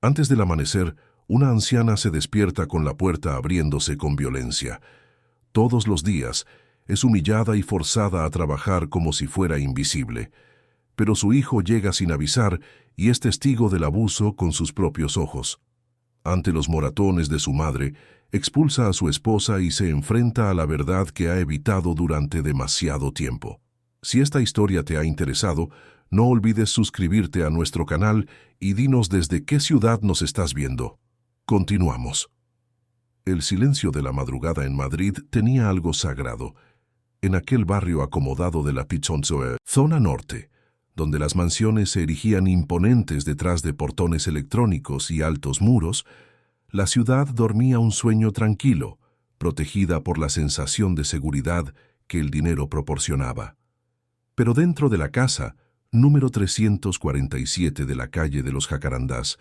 Antes del amanecer, una anciana se despierta con la puerta abriéndose con violencia. Todos los días, es humillada y forzada a trabajar como si fuera invisible. Pero su hijo llega sin avisar y es testigo del abuso con sus propios ojos. Ante los moratones de su madre, expulsa a su esposa y se enfrenta a la verdad que ha evitado durante demasiado tiempo. Si esta historia te ha interesado, no olvides suscribirte a nuestro canal y dinos desde qué ciudad nos estás viendo. Continuamos. El silencio de la madrugada en Madrid tenía algo sagrado. En aquel barrio acomodado de la Pichonzoe, zona norte, donde las mansiones se erigían imponentes detrás de portones electrónicos y altos muros, la ciudad dormía un sueño tranquilo, protegida por la sensación de seguridad que el dinero proporcionaba. Pero dentro de la casa, número 347 de la calle de los Jacarandás,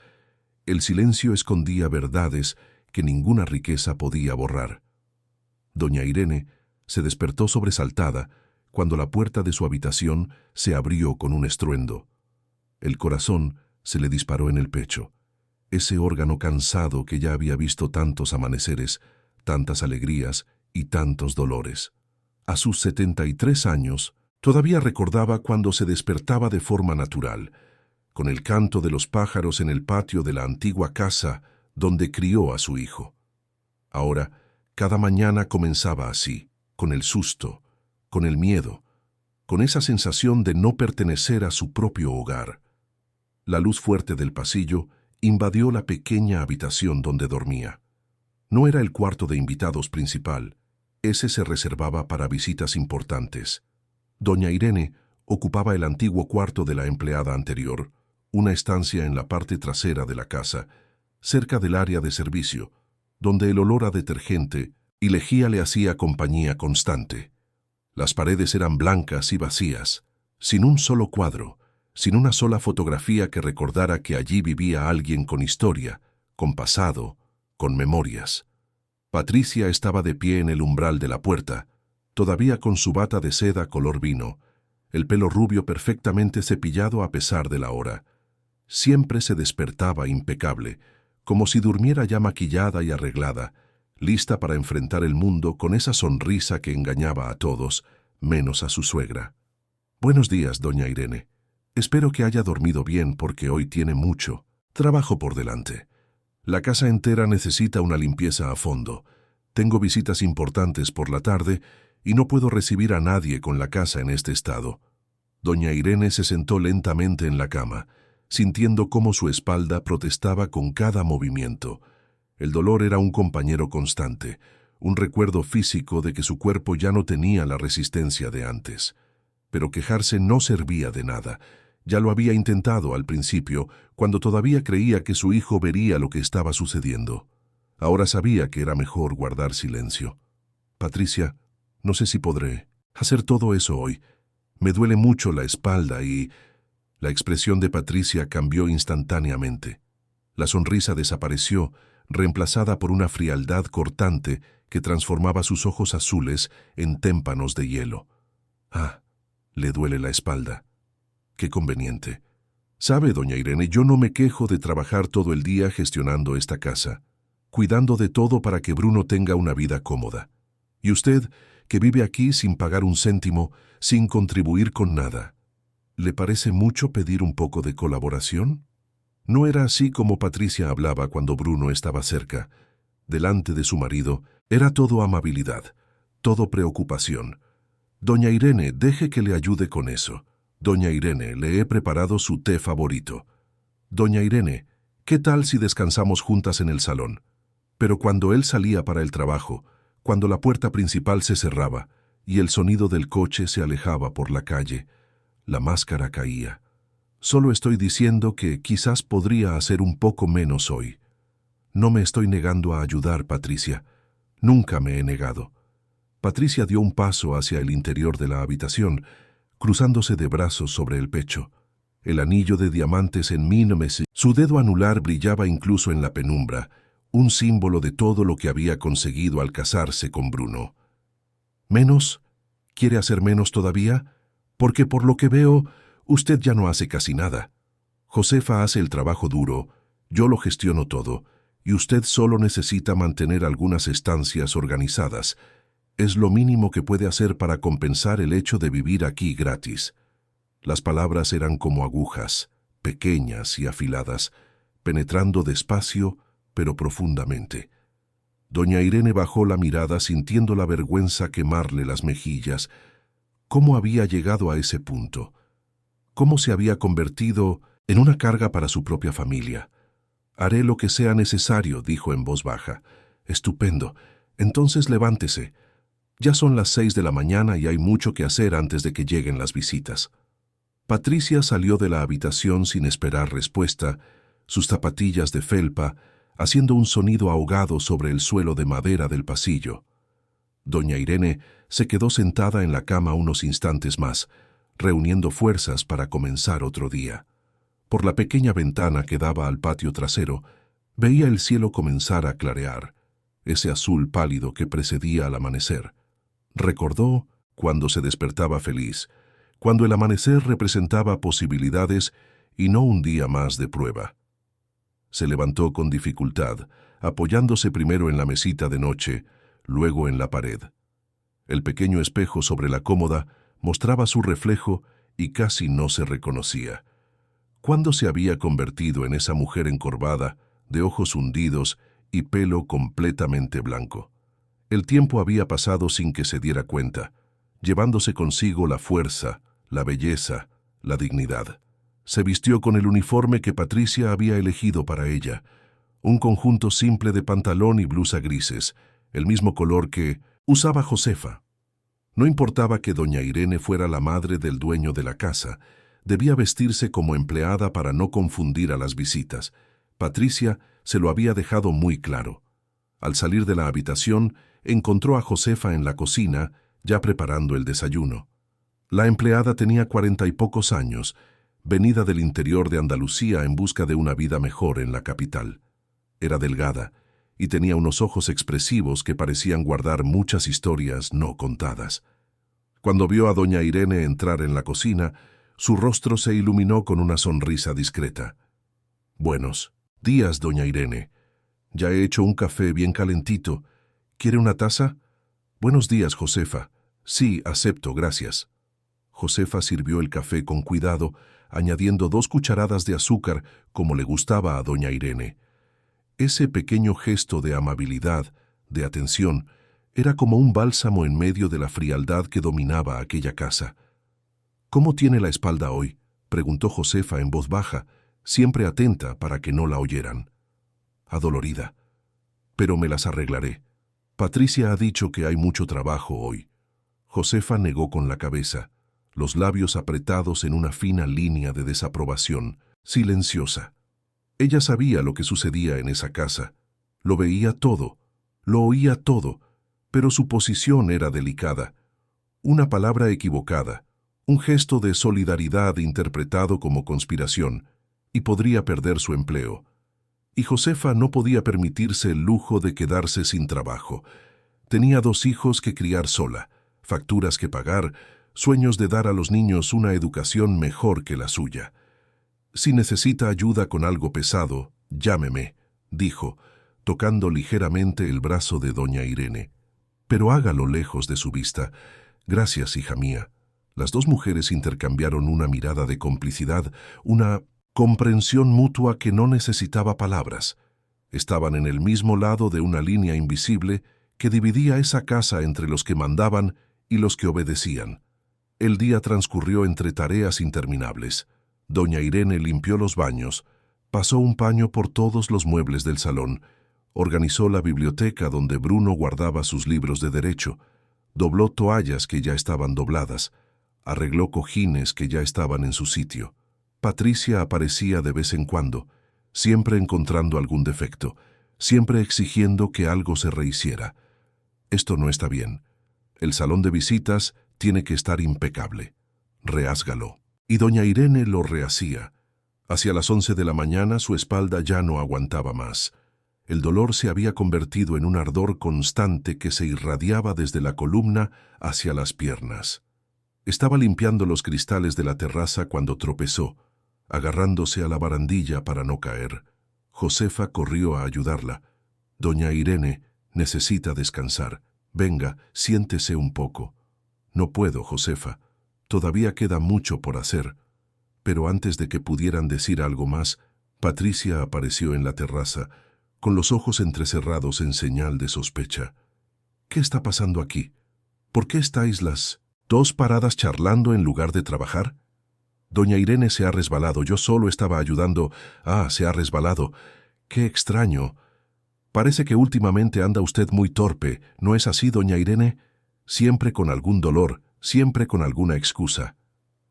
el silencio escondía verdades que ninguna riqueza podía borrar. Doña Irene se despertó sobresaltada cuando la puerta de su habitación se abrió con un estruendo. El corazón se le disparó en el pecho. Ese órgano cansado que ya había visto tantos amaneceres, tantas alegrías y tantos dolores. A sus 73 años, todavía recordaba cuando se despertaba de forma natural, con el canto de los pájaros en el patio de la antigua casa donde crió a su hijo. Ahora, cada mañana comenzaba así, con el susto, con el miedo, con esa sensación de no pertenecer a su propio hogar. La luz fuerte del pasillo invadió la pequeña habitación donde dormía. No era el cuarto de invitados principal, ese se reservaba para visitas importantes. Doña Irene ocupaba el antiguo cuarto de la empleada anterior, una estancia en la parte trasera de la casa, cerca del área de servicio, donde el olor a detergente y lejía le hacía compañía constante. Las paredes eran blancas y vacías, sin un solo cuadro, sin una sola fotografía que recordara que allí vivía alguien con historia, con pasado, con memorias. Patricia estaba de pie en el umbral de la puerta, todavía con su bata de seda color vino, el pelo rubio perfectamente cepillado a pesar de la hora. Siempre se despertaba impecable, como si durmiera ya maquillada y arreglada, lista para enfrentar el mundo con esa sonrisa que engañaba a todos, menos a su suegra. «Buenos días, doña Irene. Espero que haya dormido bien porque hoy tiene mucho trabajo por delante. La casa entera necesita una limpieza a fondo. Tengo visitas importantes por la tarde y no puedo recibir a nadie con la casa en este estado». Doña Irene se sentó lentamente en la cama, sintiendo cómo su espalda protestaba con cada movimiento. El dolor era un compañero constante, un recuerdo físico de que su cuerpo ya no tenía la resistencia de antes. Pero quejarse no servía de nada. Ya lo había intentado al principio, cuando todavía creía que su hijo vería lo que estaba sucediendo. Ahora sabía que era mejor guardar silencio. «Patricia, no sé si podré hacer todo eso hoy. Me duele mucho la espalda y...» La expresión de Patricia cambió instantáneamente. La sonrisa desapareció, reemplazada por una frialdad cortante que transformaba sus ojos azules en témpanos de hielo. «Ah, le duele la espalda. Qué conveniente. Sabe, doña Irene, yo no me quejo de trabajar todo el día gestionando esta casa, cuidando de todo para que Bruno tenga una vida cómoda. Y usted, que vive aquí sin pagar un céntimo, sin contribuir con nada, ¿le parece mucho pedir un poco de colaboración?» No era así como Patricia hablaba cuando Bruno estaba cerca. Delante de su marido, era todo amabilidad, todo preocupación. «Doña Irene, deje que le ayude con eso. Doña Irene, le he preparado su té favorito. Doña Irene, ¿qué tal si descansamos juntas en el salón?» Pero cuando él salía para el trabajo, cuando la puerta principal se cerraba y el sonido del coche se alejaba por la calle, la máscara caía. «Solo estoy diciendo que quizás podría hacer un poco menos hoy. No me estoy negando a ayudar, Patricia. Nunca me he negado». Patricia dio un paso hacia el interior de la habitación, cruzándose de brazos sobre el pecho. El anillo de diamantes en mínimes, su dedo anular brillaba incluso en la penumbra, un símbolo de todo lo que había conseguido al casarse con Bruno. «¿Menos? ¿Quiere hacer menos todavía? Porque por lo que veo, usted ya no hace casi nada. Josefa hace el trabajo duro Yo lo gestiono todo, y usted solo necesita mantener algunas estancias organizadas. Es lo mínimo que puede hacer para compensar el hecho de vivir aquí gratis. Las palabras eran como agujas, pequeñas y afiladas, penetrando despacio, pero profundamente. Doña Irene bajó la mirada sintiendo la vergüenza quemarle las mejillas. ¿Cómo había llegado a ese punto? ¿Cómo se había convertido en una carga para su propia familia? «Haré lo que sea necesario», dijo en voz baja. «Estupendo. Entonces levántese. Ya son las 6 de la mañana y hay mucho que hacer antes de que lleguen las visitas». Patricia salió de la habitación sin esperar respuesta, sus zapatillas de felpa haciendo un sonido ahogado sobre el suelo de madera del pasillo. Doña Irene se quedó sentada en la cama unos instantes más, reuniendo fuerzas para comenzar otro día. Por la pequeña ventana que daba al patio trasero, veía el cielo comenzar a clarear, ese azul pálido que precedía al amanecer. Recordó cuando se despertaba feliz, cuando el amanecer representaba posibilidades y no un día más de prueba. Se levantó con dificultad, apoyándose primero en la mesita de noche, luego en la pared. El pequeño espejo sobre la cómoda mostraba su reflejo y casi no se reconocía. ¿Cuándo se había convertido en esa mujer encorvada, de ojos hundidos y pelo completamente blanco? El tiempo había pasado sin que se diera cuenta, llevándose consigo la fuerza, la belleza, la dignidad. Se vistió con el uniforme que Patricia había elegido para ella, un conjunto simple de pantalón y blusa grises, el mismo color que usaba Josefa. No importaba que doña Irene fuera la madre del dueño de la casa, debía vestirse como empleada para no confundir a las visitas. Patricia se lo había dejado muy claro. Al salir de la habitación, encontró a Josefa en la cocina, ya preparando el desayuno. La empleada tenía 40 y pocos años, venida del interior de Andalucía en busca de una vida mejor en la capital. Era delgada y tenía unos ojos expresivos que parecían guardar muchas historias no contadas. Cuando vio a doña Irene entrar en la cocina, su rostro se iluminó con una sonrisa discreta. «Buenos días, doña Irene. Ya he hecho un café bien calentito. ¿Quiere una taza?» «Buenos días, Josefa. Sí, acepto, gracias». Josefa sirvió el café con cuidado, añadiendo 2 cucharadas de azúcar como le gustaba a doña Irene. Ese pequeño gesto de amabilidad, de atención, era como un bálsamo en medio de la frialdad que dominaba aquella casa. «¿Cómo tiene la espalda hoy?», preguntó Josefa en voz baja, siempre atenta para que no la oyeran. «Adolorida. Pero me las arreglaré. Patricia ha dicho que hay mucho trabajo hoy». Josefa negó con la cabeza, los labios apretados en una fina línea de desaprobación, silenciosa. Ella sabía lo que sucedía en esa casa. Lo veía todo, lo oía todo, pero su posición era delicada. Una palabra equivocada, un gesto de solidaridad interpretado como conspiración, y podría perder su empleo. Y Josefa no podía permitirse el lujo de quedarse sin trabajo. Tenía 2 hijos que criar sola, facturas que pagar, sueños de dar a los niños una educación mejor que la suya. «Si necesita ayuda con algo pesado, llámeme», dijo, tocando ligeramente el brazo de doña Irene. «Pero hágalo lejos de su vista». «Gracias, hija mía». Las 2 mujeres intercambiaron una mirada de complicidad, una comprensión mutua que no necesitaba palabras. Estaban en el mismo lado de una línea invisible que dividía esa casa entre los que mandaban y los que obedecían. El día transcurrió entre tareas interminables. Doña Irene limpió los baños, pasó un paño por todos los muebles del salón, organizó la biblioteca donde Bruno guardaba sus libros de derecho, dobló toallas que ya estaban dobladas, arregló cojines que ya estaban en su sitio. Patricia aparecía de vez en cuando, siempre encontrando algún defecto, siempre exigiendo que algo se rehiciera. «Esto no está bien. El salón de visitas tiene que estar impecable. Reházgalo». Y doña Irene lo rehacía. Hacia las 11 de la mañana su espalda ya no aguantaba más. El dolor se había convertido en un ardor constante que se irradiaba desde la columna hacia las piernas. Estaba limpiando los cristales de la terraza cuando tropezó, agarrándose a la barandilla para no caer. Josefa corrió a ayudarla. Doña Irene necesita descansar. Venga, siéntese un poco. No puedo, Josefa. Todavía queda mucho por hacer. Pero antes de que pudieran decir algo más, Patricia apareció en la terraza, con los ojos entrecerrados en señal de sospecha. ¿Qué está pasando aquí? ¿Por qué estáis las dos paradas charlando en lugar de trabajar? Doña Irene se ha resbalado. Yo solo estaba ayudando. Ah, se ha resbalado. Qué extraño. Parece que últimamente anda usted muy torpe. ¿No es así, doña Irene? Siempre con algún dolor, siempre con alguna excusa.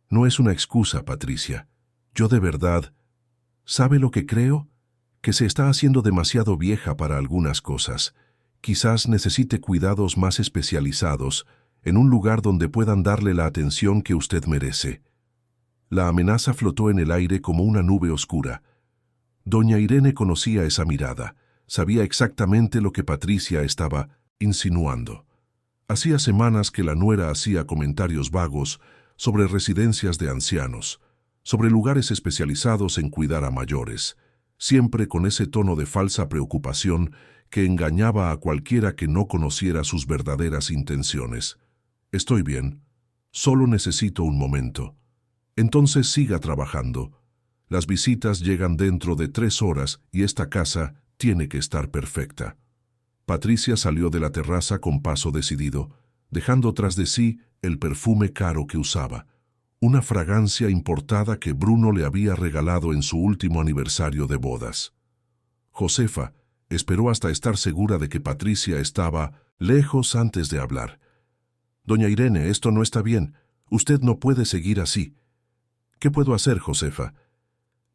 No es una excusa, Patricia. Yo de verdad... ¿Sabe lo que creo? Que se está haciendo demasiado vieja para algunas cosas. Quizás necesite cuidados más especializados, en un lugar donde puedan darle la atención que usted merece. La amenaza flotó en el aire como una nube oscura. Doña Irene conocía esa mirada, sabía exactamente lo que Patricia estaba insinuando. Hacía semanas que la nuera hacía comentarios vagos sobre residencias de ancianos, sobre lugares especializados en cuidar a mayores, siempre con ese tono de falsa preocupación que engañaba a cualquiera que no conociera sus verdaderas intenciones. Estoy bien, solo necesito un momento. Entonces siga trabajando. Las visitas llegan dentro de 3 horas y esta casa tiene que estar perfecta. Patricia salió de la terraza con paso decidido, dejando tras de sí el perfume caro que usaba, una fragancia importada que Bruno le había regalado en su último aniversario de bodas. Josefa esperó hasta estar segura de que Patricia estaba lejos antes de hablar. «Doña Irene, esto no está bien. Usted no puede seguir así». «¿Qué puedo hacer, Josefa?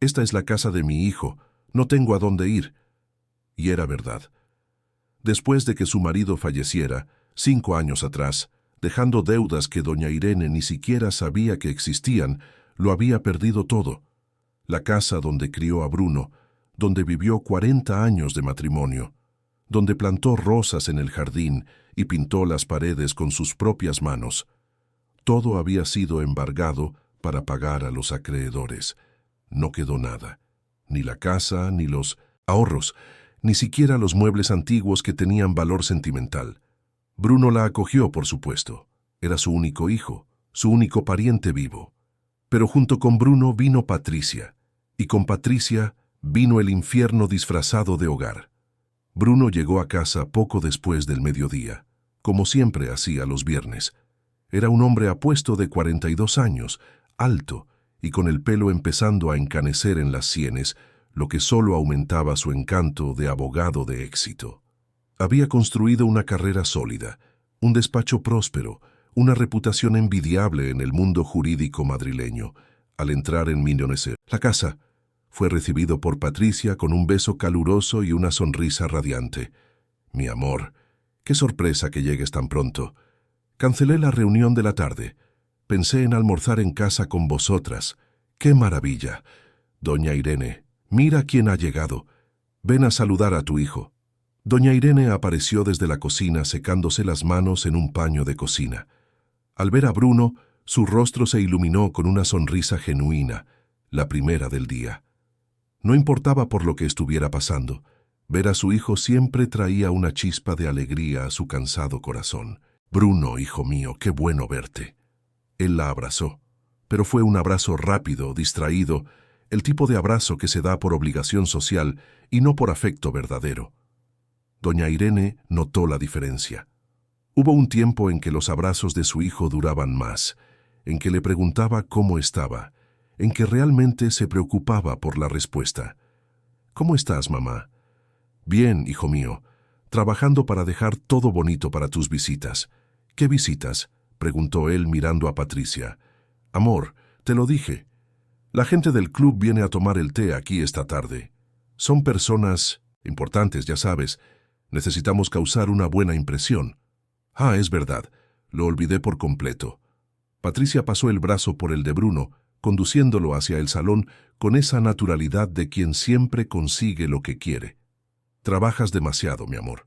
Esta es la casa de mi hijo. No tengo a dónde ir». Y era verdad. Después de que su marido falleciera, 5 años atrás, dejando deudas que doña Irene ni siquiera sabía que existían, lo había perdido todo. La casa donde crió a Bruno, donde vivió 40 años de matrimonio, donde plantó rosas en el jardín y pintó las paredes con sus propias manos. Todo había sido embargado para pagar a los acreedores. No quedó nada, ni la casa, ni los ahorros, ni siquiera los muebles antiguos que tenían valor sentimental. Bruno la acogió, por supuesto. Era su único hijo, su único pariente vivo. Pero junto con Bruno vino Patricia, y con Patricia vino el infierno disfrazado de hogar. Bruno llegó a casa poco después del mediodía, como siempre hacía los viernes. Era un hombre apuesto de 42 años, alto, y con el pelo empezando a encanecer en las sienes, lo que solo aumentaba su encanto de abogado de éxito. Había construido una carrera sólida, un despacho próspero, una reputación envidiable en el mundo jurídico madrileño. Al entrar en Millonese, la casa, fue recibido por Patricia con un beso caluroso y una sonrisa radiante. «Mi amor, qué sorpresa que llegues tan pronto. Cancelé la reunión de la tarde. Pensé en almorzar en casa con vosotras. ¡Qué maravilla! Doña Irene, mira quién ha llegado. Ven a saludar a tu hijo». Doña Irene apareció desde la cocina secándose las manos en un paño de cocina. Al ver a Bruno, su rostro se iluminó con una sonrisa genuina, la primera del día. No importaba por lo que estuviera pasando, ver a su hijo siempre traía una chispa de alegría a su cansado corazón. «Bruno, hijo mío, qué bueno verte». Él la abrazó, pero fue un abrazo rápido, distraído, el tipo de abrazo que se da por obligación social y no por afecto verdadero. Doña Irene notó la diferencia. Hubo un tiempo en que los abrazos de su hijo duraban más, en que le preguntaba cómo estaba, en que realmente se preocupaba por la respuesta. «¿Cómo estás, mamá?» «Bien, hijo mío, trabajando para dejar todo bonito para tus visitas». «¿Qué visitas?», preguntó él mirando a Patricia. «Amor, te lo dije. La gente del club viene a tomar el té aquí esta tarde. Son personas importantes, ya sabes. Necesitamos causar una buena impresión». «Ah, es verdad. Lo olvidé por completo». Patricia pasó el brazo por el de Bruno, conduciéndolo hacia el salón con esa naturalidad de quien siempre consigue lo que quiere. «Trabajas demasiado, mi amor.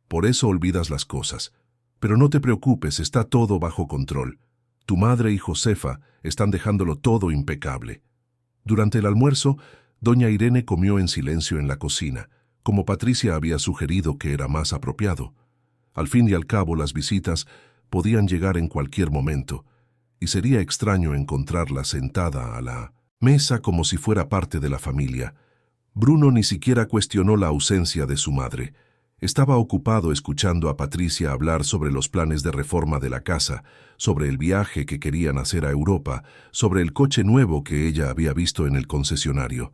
Por eso olvidas las cosas. Pero no te preocupes, está todo bajo control. Tu madre y Josefa están dejándolo todo impecable». Durante el almuerzo, Doña Irene comió en silencio en la cocina, como Patricia había sugerido que era más apropiado. Al fin y al cabo, las visitas podían llegar en cualquier momento, y sería extraño encontrarla sentada a la mesa como si fuera parte de la familia. Bruno ni siquiera cuestionó la ausencia de su madre. Estaba ocupado escuchando a Patricia hablar sobre los planes de reforma de la casa, sobre el viaje que querían hacer a Europa, sobre el coche nuevo que ella había visto en el concesionario.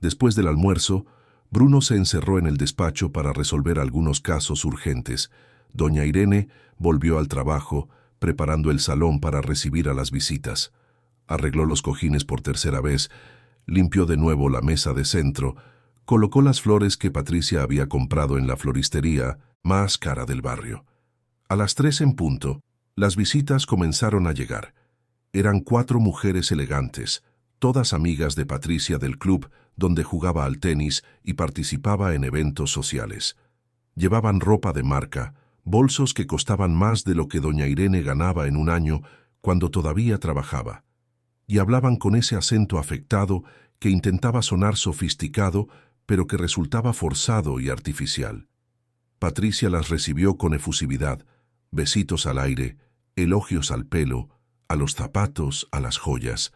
Después del almuerzo, Bruno se encerró en el despacho para resolver algunos casos urgentes. Doña Irene volvió al trabajo, preparando el salón para recibir a las visitas. Arregló los cojines por tercera vez, limpió de nuevo la mesa de centro, colocó las flores que Patricia había comprado en la floristería más cara del barrio. A las 3 en punto, las visitas comenzaron a llegar. Eran 4 mujeres elegantes, todas amigas de Patricia del club donde jugaba al tenis y participaba en eventos sociales. Llevaban ropa de marca, bolsos que costaban más de lo que doña Irene ganaba en un año cuando todavía trabajaba, y hablaban con ese acento afectado que intentaba sonar sofisticado, pero que resultaba forzado y artificial. Patricia las recibió con efusividad, besitos al aire, elogios al pelo, a los zapatos, a las joyas.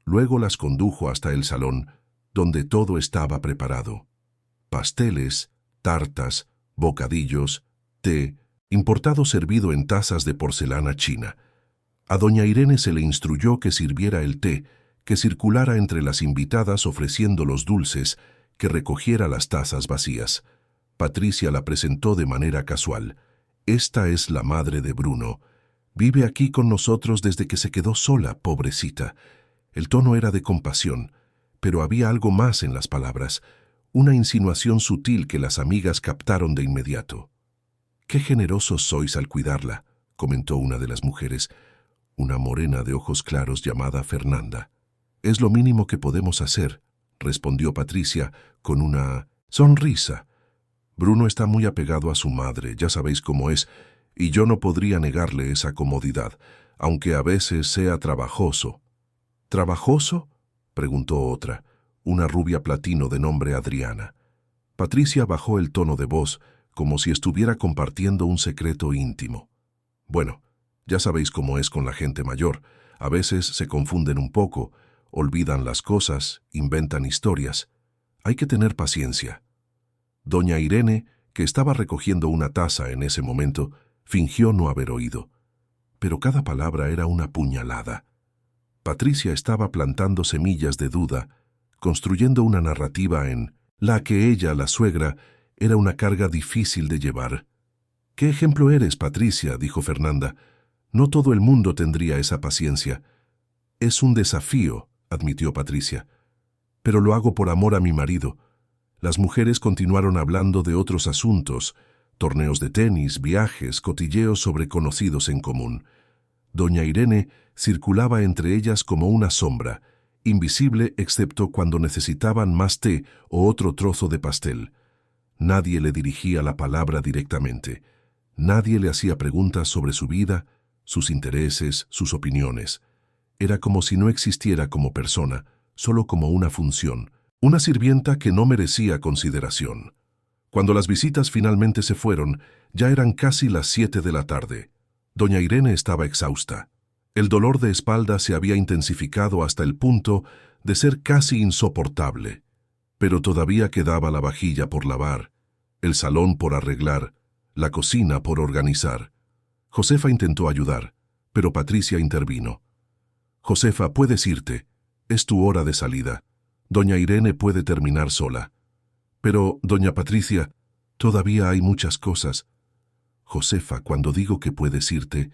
Luego las condujo hasta el salón, donde todo estaba preparado. Pasteles, tartas, bocadillos, té, importado servido en tazas de porcelana china. A doña Irene se le instruyó que sirviera el té, que circulara entre las invitadas ofreciendo los dulces, que recogiera las tazas vacías. Patricia la presentó de manera casual. Esta es la madre de Bruno. Vive aquí con nosotros desde que se quedó sola, pobrecita. El tono era de compasión, pero había algo más en las palabras, una insinuación sutil que las amigas captaron de inmediato. «Qué generosos sois al cuidarla», comentó una de las mujeres, una morena de ojos claros llamada Fernanda. «Es lo mínimo que podemos hacer», respondió Patricia con una sonrisa. «Bruno está muy apegado a su madre, ya sabéis cómo es, y yo no podría negarle esa comodidad, aunque a veces sea trabajoso». «¿Trabajoso?», preguntó otra, una rubia platino de nombre Adriana. Patricia bajó el tono de voz, como si estuviera compartiendo un secreto íntimo. «Bueno, ya sabéis cómo es con la gente mayor, a veces se confunden un poco, olvidan las cosas, inventan historias. Hay que tener paciencia». Doña Irene, que estaba recogiendo una taza en ese momento, fingió no haber oído. Pero cada palabra era una puñalada. Patricia estaba plantando semillas de duda, construyendo una narrativa en la que ella, la suegra, era una carga difícil de llevar. «¿Qué ejemplo eres, Patricia?», dijo Fernanda. «No todo el mundo tendría esa paciencia». «Es un desafío», admitió Patricia. «Pero lo hago por amor a mi marido». Las mujeres continuaron hablando de otros asuntos, torneos de tenis, viajes, cotilleos sobre conocidos en común. Doña Irene circulaba entre ellas como una sombra, invisible excepto cuando necesitaban más té o otro trozo de pastel. Nadie le dirigía la palabra directamente. Nadie le hacía preguntas sobre su vida, sus intereses, sus opiniones. Era como si no existiera como persona, solo como una función, una sirvienta que no merecía consideración. Cuando las visitas finalmente se fueron, ya eran casi las 7 de la tarde. Doña Irene estaba exhausta. El dolor de espalda se había intensificado hasta el punto de ser casi insoportable. Pero todavía quedaba la vajilla por lavar, el salón por arreglar, la cocina por organizar. Josefa intentó ayudar, pero Patricia intervino. «Josefa, puedes irte. Es tu hora de salida. Doña Irene puede terminar sola». «Pero, doña Patricia, todavía hay muchas cosas». «Josefa, cuando digo que puedes irte,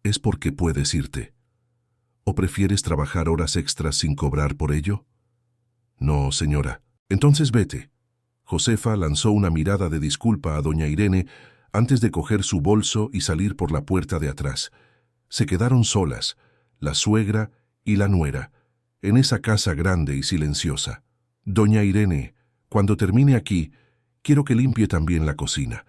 es porque puedes irte. ¿O prefieres trabajar horas extras sin cobrar por ello?» «No, señora. Entonces vete». Josefa lanzó una mirada de disculpa a doña Irene antes de coger su bolso y salir por la puerta de atrás. Se quedaron solas, la suegra y la nuera, en esa casa grande y silenciosa. «Doña Irene, cuando termine aquí, quiero que limpie también la cocina.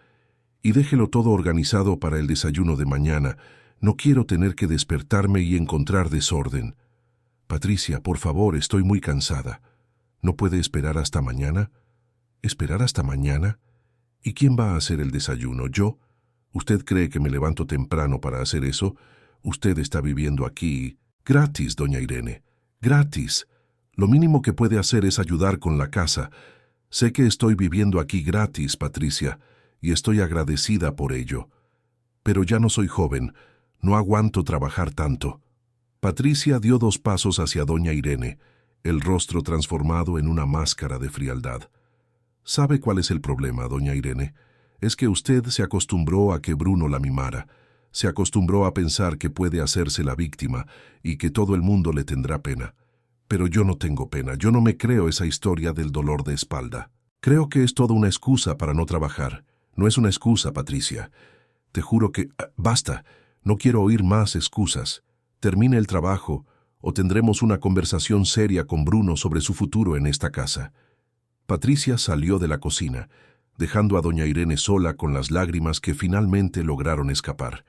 Y déjelo todo organizado para el desayuno de mañana. No quiero tener que despertarme y encontrar desorden. Patricia, por favor, estoy muy cansada. ¿No puede esperar hasta mañana? ¿Esperar hasta mañana? ¿Y quién va a hacer el desayuno? ¿Yo? ¿Usted cree que me levanto temprano para hacer eso? Usted está viviendo aquí gratis, doña Irene. Gratis. Lo mínimo que puede hacer es ayudar con la casa. Sé que estoy viviendo aquí gratis, Patricia, y estoy agradecida por ello. Pero ya no soy joven. No aguanto trabajar tanto. Patricia dio 2 pasos hacia doña Irene, el rostro transformado en una máscara de frialdad. ¿Sabe cuál es el problema, doña Irene? Es que usted se acostumbró a que Bruno la mimara. Se acostumbró a pensar que puede hacerse la víctima y que todo el mundo le tendrá pena. Pero yo no tengo pena, yo no me creo esa historia del dolor de espalda. Creo que es toda una excusa para no trabajar. No es una excusa, Patricia. Te juro que... basta, no quiero oír más excusas. Termine el trabajo o tendremos una conversación seria con Bruno sobre su futuro en esta casa. Patricia salió de la cocina, dejando a doña Irene sola con las lágrimas que finalmente lograron escapar.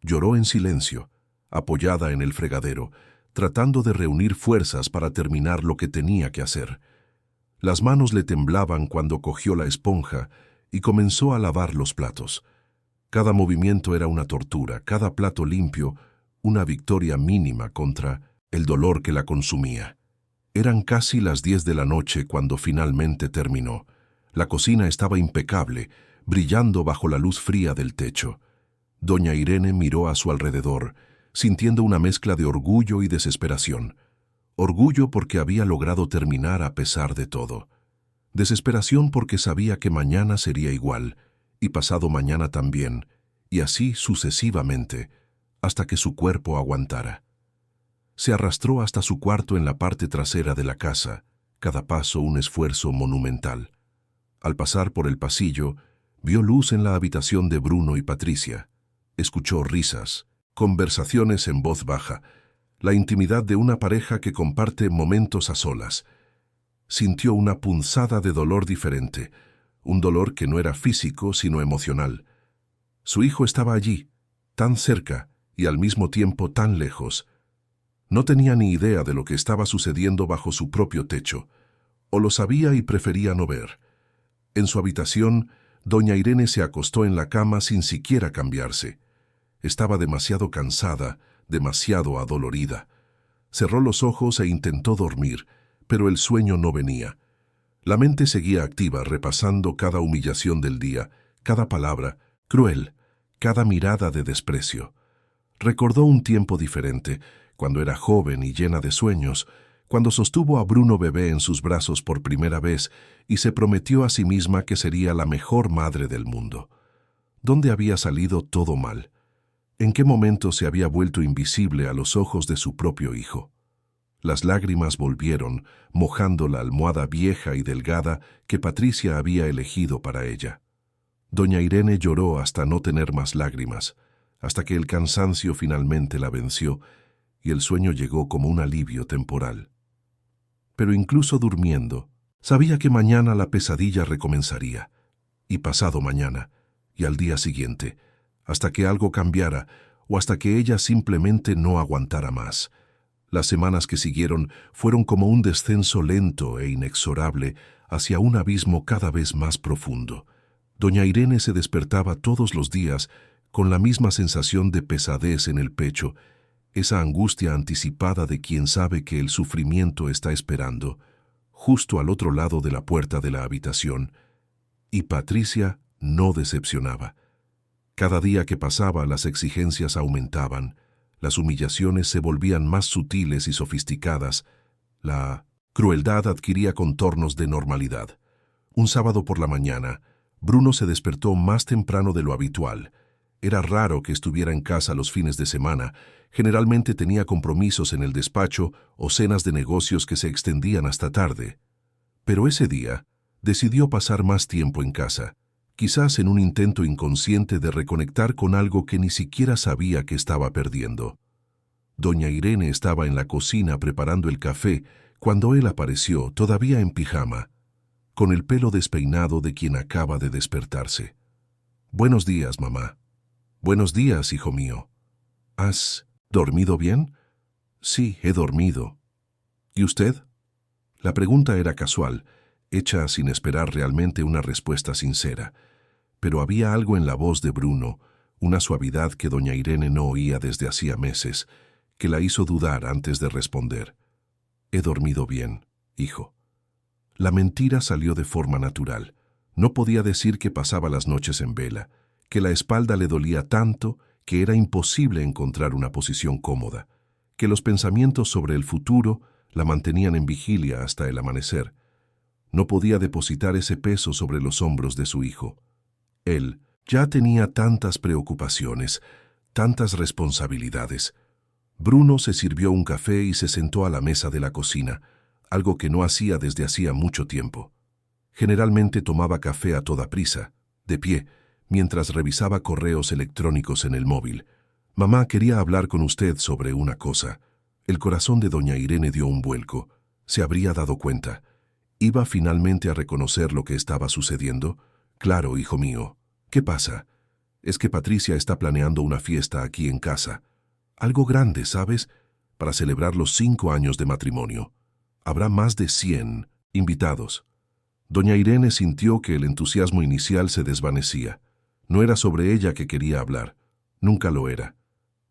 Lloró en silencio, apoyada en el fregadero, tratando de reunir fuerzas para terminar lo que tenía que hacer. Las manos le temblaban cuando cogió la esponja y comenzó a lavar los platos. Cada movimiento era una tortura, cada plato limpio, una victoria mínima contra el dolor que la consumía. Eran casi las 10 de la noche cuando finalmente terminó. La cocina estaba impecable, brillando bajo la luz fría del techo. Doña Irene miró a su alrededor, sintiendo una mezcla de orgullo y desesperación. Orgullo porque había logrado terminar a pesar de todo. Desesperación porque sabía que mañana sería igual, y pasado mañana también, y así sucesivamente, hasta que su cuerpo aguantara. Se arrastró hasta su cuarto en la parte trasera de la casa, cada paso un esfuerzo monumental. Al pasar por el pasillo, vio luz en la habitación de Bruno y Patricia. Escuchó risas, conversaciones en voz baja, la intimidad de una pareja que comparte momentos a solas. Sintió una punzada de dolor diferente, un dolor que no era físico sino emocional. Su hijo estaba allí, tan cerca y al mismo tiempo tan lejos. No tenía ni idea de lo que estaba sucediendo bajo su propio techo, o lo sabía y prefería no ver. En su habitación, doña Irene se acostó en la cama sin siquiera cambiarse. Estaba demasiado cansada, demasiado adolorida. Cerró los ojos e intentó dormir, pero el sueño no venía. La mente seguía activa, repasando cada humillación del día, cada palabra, cruel, cada mirada de desprecio. Recordó un tiempo diferente, cuando era joven y llena de sueños, cuando sostuvo a Bruno bebé en sus brazos por primera vez y se prometió a sí misma que sería la mejor madre del mundo. ¿Dónde había salido todo mal? ¿En qué momento se había vuelto invisible a los ojos de su propio hijo? Las lágrimas volvieron, mojando la almohada vieja y delgada que Patricia había elegido para ella. Doña Irene lloró hasta no tener más lágrimas, hasta que el cansancio finalmente la venció y el sueño llegó como un alivio temporal. Pero incluso durmiendo, sabía que mañana la pesadilla recomenzaría, y pasado mañana, y al día siguiente, hasta que algo cambiara o hasta que ella simplemente no aguantara más. Las semanas que siguieron fueron como un descenso lento e inexorable hacia un abismo cada vez más profundo. Doña Irene se despertaba todos los días con la misma sensación de pesadez en el pecho, esa angustia anticipada de quien sabe que el sufrimiento está esperando, justo al otro lado de la puerta de la habitación. Y Patricia no decepcionaba. Cada día que pasaba las exigencias aumentaban, las humillaciones se volvían más sutiles y sofisticadas, la crueldad adquiría contornos de normalidad. Un sábado por la mañana, Bruno se despertó más temprano de lo habitual. Era raro que estuviera en casa los fines de semana. Generalmente tenía compromisos en el despacho o cenas de negocios que se extendían hasta tarde. Pero ese día decidió pasar más tiempo en casa, quizás en un intento inconsciente de reconectar con algo que ni siquiera sabía que estaba perdiendo. Doña Irene estaba en la cocina preparando el café cuando él apareció, todavía en pijama, con el pelo despeinado de quien acaba de despertarse. «Buenos días, mamá». «Buenos días, hijo mío». «¿Has dormido bien?» «Sí, he dormido». «¿Y usted?» La pregunta era casual, hecha sin esperar realmente una respuesta sincera. Pero había algo en la voz de Bruno, una suavidad que doña Irene no oía desde hacía meses, que la hizo dudar antes de responder. He dormido bien, hijo. La mentira salió de forma natural. No podía decir que pasaba las noches en vela, que la espalda le dolía tanto que era imposible encontrar una posición cómoda, que los pensamientos sobre el futuro la mantenían en vigilia hasta el amanecer. No podía depositar ese peso sobre los hombros de su hijo. Él ya tenía tantas preocupaciones, tantas responsabilidades. Bruno se sirvió un café y se sentó a la mesa de la cocina, algo que no hacía desde hacía mucho tiempo. Generalmente tomaba café a toda prisa, de pie, mientras revisaba correos electrónicos en el móvil. Mamá, quería hablar con usted sobre una cosa. El corazón de doña Irene dio un vuelco. Se habría dado cuenta. ¿Iba finalmente a reconocer lo que estaba sucediendo? Claro, hijo mío. ¿Qué pasa? Es que Patricia está planeando una fiesta aquí en casa. Algo grande, ¿sabes? Para celebrar los 5 años de matrimonio. Habrá más de 100 invitados. Doña Irene sintió que el entusiasmo inicial se desvanecía. No era sobre ella que quería hablar. Nunca lo era.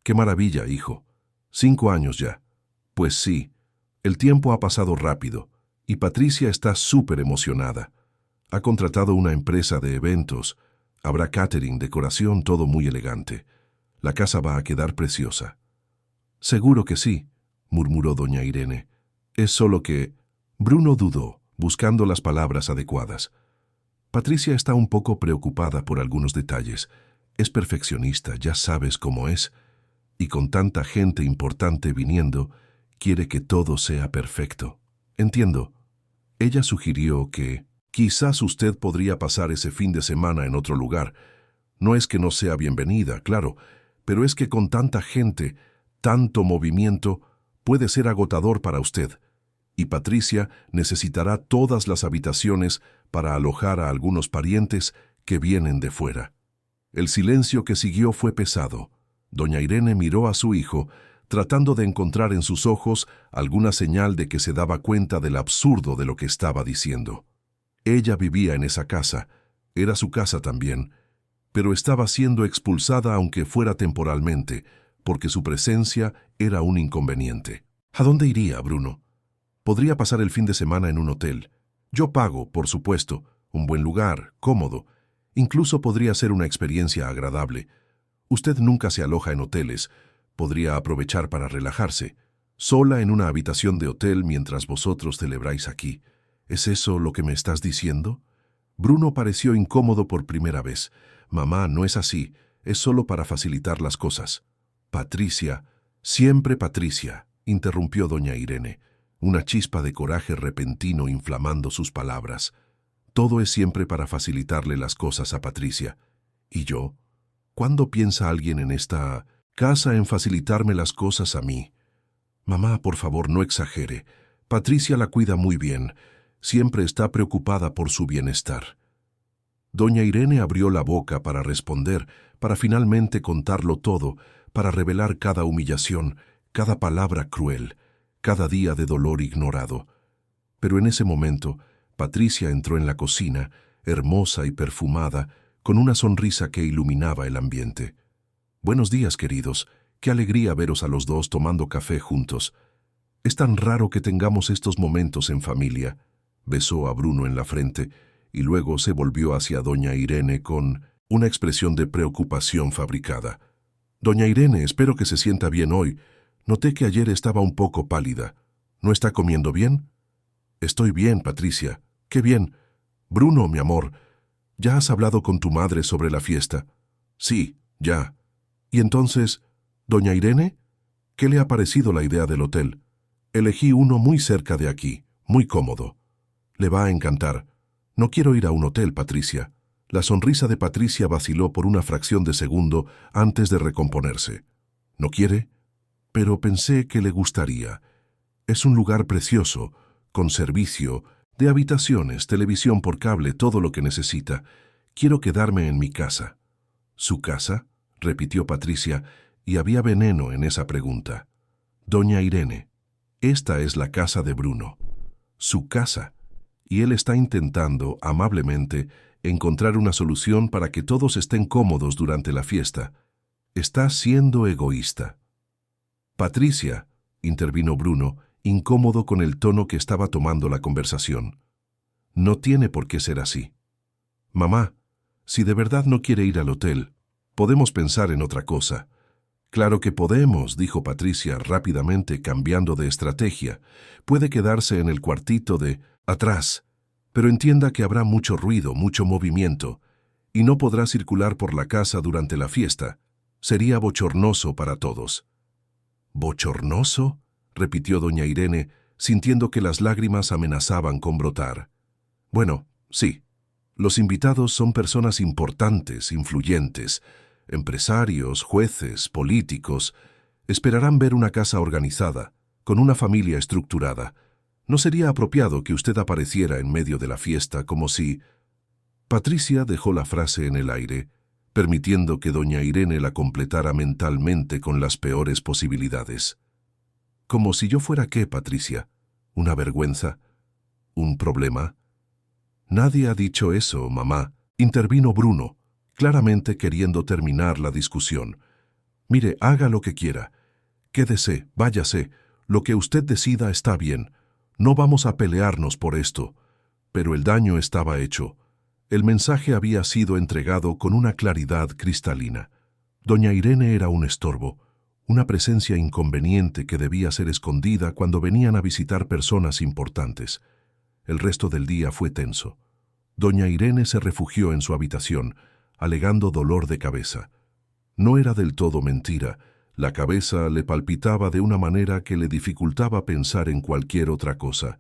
¡Qué maravilla, hijo! 5 años ya. Pues sí, el tiempo ha pasado rápido, y Patricia está súper emocionada. Ha contratado una empresa de eventos. Habrá catering, decoración, todo muy elegante. La casa va a quedar preciosa. Seguro que sí, murmuró doña Irene. Es solo que... Bruno dudó, buscando las palabras adecuadas. Patricia está un poco preocupada por algunos detalles. Es perfeccionista, ya sabes cómo es. Y con tanta gente importante viniendo, quiere que todo sea perfecto. Entiendo. Ella sugirió que quizás usted podría pasar ese fin de semana en otro lugar. No es que no sea bienvenida, claro, pero es que con tanta gente, tanto movimiento, puede ser agotador para usted. Y Patricia necesitará todas las habitaciones para alojar a algunos parientes que vienen de fuera. El silencio que siguió fue pesado. Doña Irene miró a su hijo, tratando de encontrar en sus ojos alguna señal de que se daba cuenta del absurdo de lo que estaba diciendo. Ella vivía en esa casa, era su casa también, pero estaba siendo expulsada aunque fuera temporalmente, porque su presencia era un inconveniente. ¿A dónde iría, Bruno? Podría pasar el fin de semana en un hotel. Yo pago, por supuesto, un buen lugar, cómodo. Incluso podría ser una experiencia agradable. Usted nunca se aloja en hoteles. Podría aprovechar para relajarse, sola en una habitación de hotel mientras vosotros celebráis aquí. ¿Es eso lo que me estás diciendo? Bruno pareció incómodo por primera vez. Mamá, no es así. Es solo para facilitar las cosas. Patricia, siempre Patricia, interrumpió doña Irene, una chispa de coraje repentino inflamando sus palabras. Todo es siempre para facilitarle las cosas a Patricia. ¿Y yo? ¿Cuándo piensa alguien en esta casa en facilitarme las cosas a mí? Mamá, por favor, no exagere. Patricia la cuida muy bien. Siempre está preocupada por su bienestar. Doña Irene abrió la boca para responder, para finalmente contarlo todo, para revelar cada humillación, cada palabra cruel, cada día de dolor ignorado. Pero en ese momento, Patricia entró en la cocina, hermosa y perfumada, con una sonrisa que iluminaba el ambiente. «Buenos días, queridos. Qué alegría veros a los dos tomando café juntos. Es tan raro que tengamos estos momentos en familia». Besó a Bruno en la frente y luego se volvió hacia doña Irene con una expresión de preocupación fabricada. «Doña Irene, espero que se sienta bien hoy. Noté que ayer estaba un poco pálida. ¿No está comiendo bien?» «Estoy bien, Patricia. Qué bien. Bruno, mi amor, ¿ya has hablado con tu madre sobre la fiesta?» «Sí, ya». «Y entonces, doña Irene, ¿qué le ha parecido la idea del hotel? Elegí uno muy cerca de aquí, muy cómodo. Le va a encantar. No quiero ir a un hotel, Patricia». La sonrisa de Patricia vaciló por una fracción de segundo antes de recomponerse. «¿No quiere? Pero pensé que le gustaría. Es un lugar precioso, con servicio, de habitaciones, televisión por cable, todo lo que necesita. Quiero quedarme en mi casa». «¿Su casa?», repitió Patricia, y había veneno en esa pregunta. «Doña Irene, esta es la casa de Bruno». su casa, y él está intentando, amablemente, encontrar una solución para que todos estén cómodos durante la fiesta. Está siendo egoísta. Patricia, intervino Bruno, incómodo con el tono que estaba tomando la conversación. No tiene por qué ser así. Mamá, si de verdad no quiere ir al hotel, podemos pensar en otra cosa. Claro que podemos, dijo Patricia rápidamente cambiando de estrategia. Puede quedarse en el cuartito de atrás, pero entienda que habrá mucho ruido, mucho movimiento, y no podrá circular por la casa durante la fiesta. Sería bochornoso para todos. ¿Bochornoso?, repitió doña Irene, sintiendo que las lágrimas amenazaban con brotar. Bueno, sí. Los invitados son personas importantes, influyentes, empresarios, jueces, políticos. Esperarán ver una casa organizada, con una familia estructurada. No sería apropiado que usted apareciera en medio de la fiesta como si... Patricia dejó la frase en el aire, permitiendo que doña Irene la completara mentalmente con las peores posibilidades. ¿Como si yo fuera qué, Patricia? ¿Una vergüenza? ¿Un problema? Nadie ha dicho eso, mamá, intervino Bruno, claramente queriendo terminar la discusión. Mire, haga lo que quiera. Quédese, váyase. Lo que usted decida está bien. No vamos a pelearnos por esto. Pero el daño estaba hecho. El mensaje había sido entregado con una claridad cristalina. Doña Irene era un estorbo, una presencia inconveniente que debía ser escondida cuando venían a visitar personas importantes. El resto del día fue tenso. Doña Irene se refugió en su habitación, alegando dolor de cabeza. No era del todo mentira. La cabeza le palpitaba de una manera que le dificultaba pensar en cualquier otra cosa.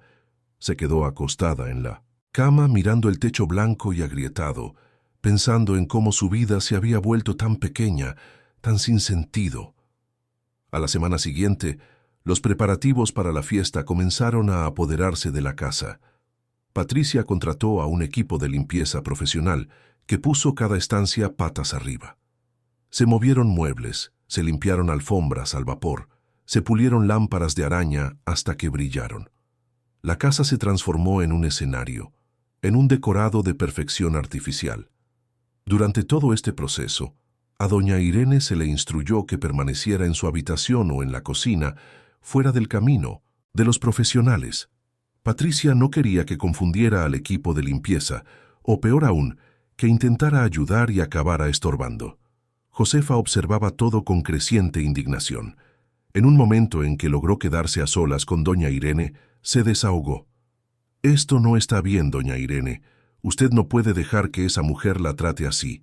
Se quedó acostada en la cama mirando el techo blanco y agrietado, pensando en cómo su vida se había vuelto tan pequeña, tan sin sentido. A la semana siguiente, los preparativos para la fiesta comenzaron a apoderarse de la casa. Patricia contrató a un equipo de limpieza profesional que puso cada estancia patas arriba. Se movieron muebles, se limpiaron alfombras al vapor, se pulieron lámparas de araña hasta que brillaron. La casa se transformó en un escenario, en un decorado de perfección artificial. Durante todo este proceso, a doña Irene se le instruyó que permaneciera en su habitación o en la cocina, fuera del camino, de los profesionales. Patricia no quería que confundiera al equipo de limpieza, o peor aún, que intentara ayudar y acabara estorbando. Josefa observaba todo con creciente indignación. En un momento en que logró quedarse a solas con doña Irene, se desahogó. «Esto no está bien, doña Irene. Usted no puede dejar que esa mujer la trate así.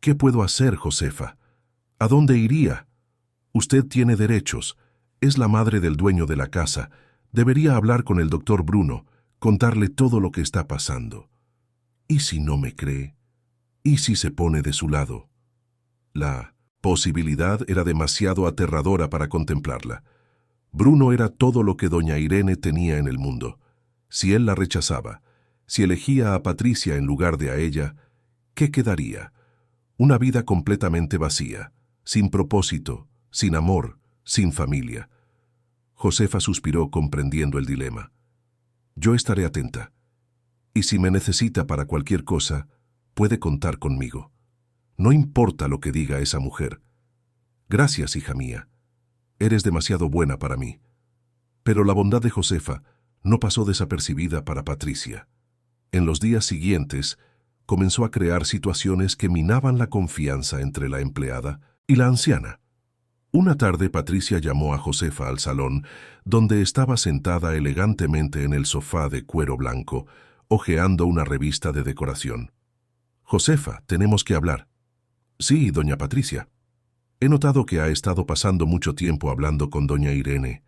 ¿Qué puedo hacer, Josefa? ¿A dónde iría? Usted tiene derechos. Es la madre del dueño de la casa. Debería hablar con el doctor Bruno, contarle todo lo que está pasando. ¿Y si no me cree? ¿Y si se pone de su lado?» La posibilidad era demasiado aterradora para contemplarla. Bruno era todo lo que doña Irene tenía en el mundo. Si él la rechazaba, si elegía a Patricia en lugar de a ella, ¿qué quedaría? Una vida completamente vacía, sin propósito, sin amor, sin familia. Josefa suspiró comprendiendo el dilema. «Yo estaré atenta. Y si me necesita para cualquier cosa, puede contar conmigo. No importa lo que diga esa mujer. Gracias, hija mía. Eres demasiado buena para mí». Pero la bondad de Josefa no pasó desapercibida para Patricia. En los días siguientes, comenzó a crear situaciones que minaban la confianza entre la empleada y la anciana. Una tarde Patricia llamó a Josefa al salón, donde estaba sentada elegantemente en el sofá de cuero blanco, hojeando una revista de decoración. «Josefa, tenemos que hablar». «Sí, doña Patricia. He notado que ha estado pasando mucho tiempo hablando con doña Irene.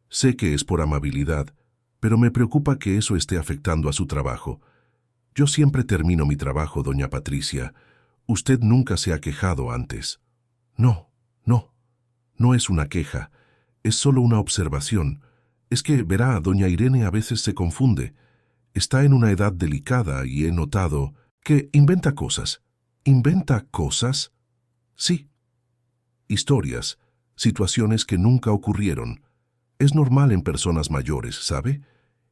Sé que es por amabilidad, pero me preocupa que eso esté afectando a su trabajo. Yo siempre termino mi trabajo, doña Patricia. Usted nunca se ha quejado antes». «No, no. No es una queja. Es solo una observación. Es que, verá, doña Irene a veces se confunde. Está en una edad delicada y he notado que inventa cosas». «¿Inventa cosas?» «Sí. Historias, situaciones que nunca ocurrieron. Es normal en personas mayores, ¿sabe?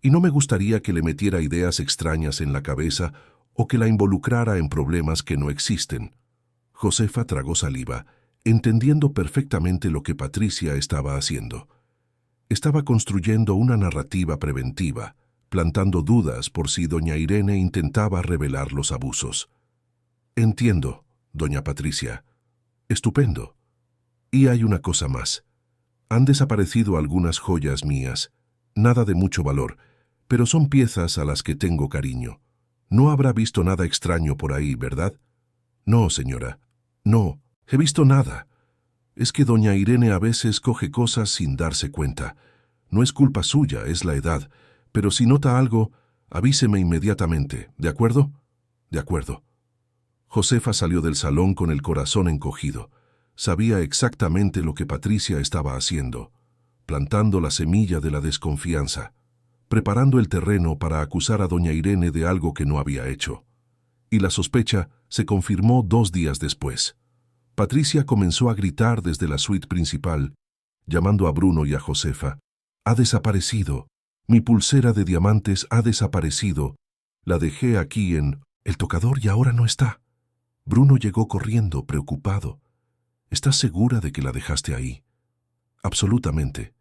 y no me gustaría que le metiera ideas extrañas en la cabeza o que la involucrara en problemas que no existen. Josefa tragó saliva, entendiendo perfectamente lo que Patricia estaba haciendo. Estaba construyendo una narrativa preventiva, plantando dudas por si doña Irene intentaba revelar los abusos. Entiendo, doña Patricia. Estupendo. Y hay una cosa más. Han desaparecido algunas joyas mías, nada de mucho valor, pero son piezas a las que tengo cariño. No habrá visto nada extraño por ahí, ¿verdad? No, señora. No, he visto nada. Es que doña Irene a veces coge cosas sin darse cuenta. No es culpa suya, es la edad. Pero si nota algo, avíseme inmediatamente, ¿de acuerdo? De acuerdo. Josefa salió del salón con el corazón encogido. Sabía exactamente lo que Patricia estaba haciendo, plantando la semilla de la desconfianza, preparando el terreno para acusar a doña Irene de algo que no había hecho. Y la sospecha se confirmó 2 días después. Patricia comenzó a gritar desde la suite principal, llamando a Bruno y a Josefa. «Ha desaparecido. Mi pulsera de diamantes ha desaparecido. La dejé aquí en el tocador y ahora no está». Bruno llegó corriendo, preocupado. «¿Estás segura de que la dejaste ahí?» «Absolutamente.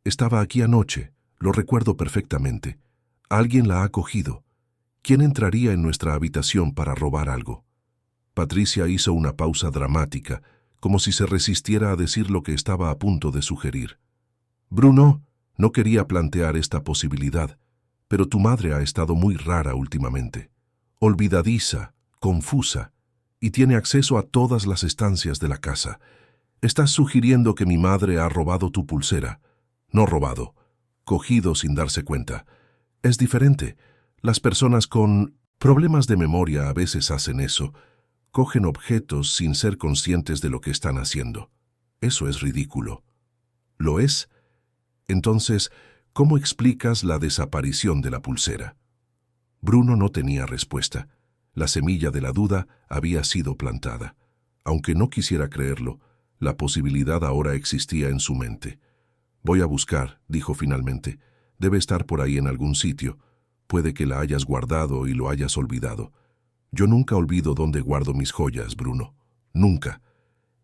Estaba aquí anoche, lo recuerdo perfectamente. Alguien la ha cogido. ¿Quién entraría en nuestra habitación para robar algo?» Patricia hizo una pausa dramática, como si se resistiera a decir lo que estaba a punto de sugerir. «Bruno, no quería plantear esta posibilidad, pero tu madre ha estado muy rara últimamente. Olvidadiza, confusa, y tiene acceso a todas las estancias de la casa. Estás sugiriendo que mi madre ha robado tu pulsera. No robado, cogido sin darse cuenta. Es diferente. Las personas con problemas de memoria a veces hacen eso. Cogen objetos sin ser conscientes de lo que están haciendo. Eso es ridículo». «¿Lo es? Entonces, ¿cómo explicas la desaparición de la pulsera?» Bruno no tenía respuesta. La semilla de la duda había sido plantada. Aunque no quisiera creerlo, la posibilidad ahora existía en su mente. «Voy a buscar», dijo finalmente. «Debe estar por ahí en algún sitio. Puede que la hayas guardado y lo hayas olvidado. Yo nunca olvido dónde guardo mis joyas, Bruno. Nunca».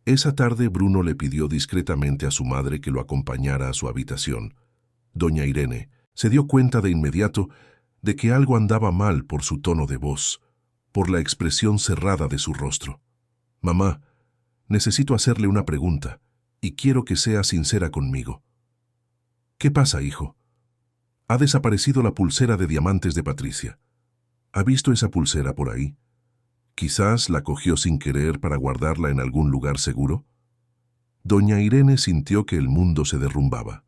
Esa tarde Bruno le pidió discretamente a su madre que lo acompañara a su habitación. Doña Irene se dio cuenta de inmediato de que algo andaba mal por su tono de voz, por la expresión cerrada de su rostro. «Mamá, necesito hacerle una pregunta, y quiero que sea sincera conmigo». «¿Qué pasa, hijo?» «Ha desaparecido la pulsera de diamantes de Patricia. ¿Ha visto esa pulsera por ahí? Quizás la cogió sin querer para guardarla en algún lugar seguro». Doña Irene sintió que el mundo se derrumbaba.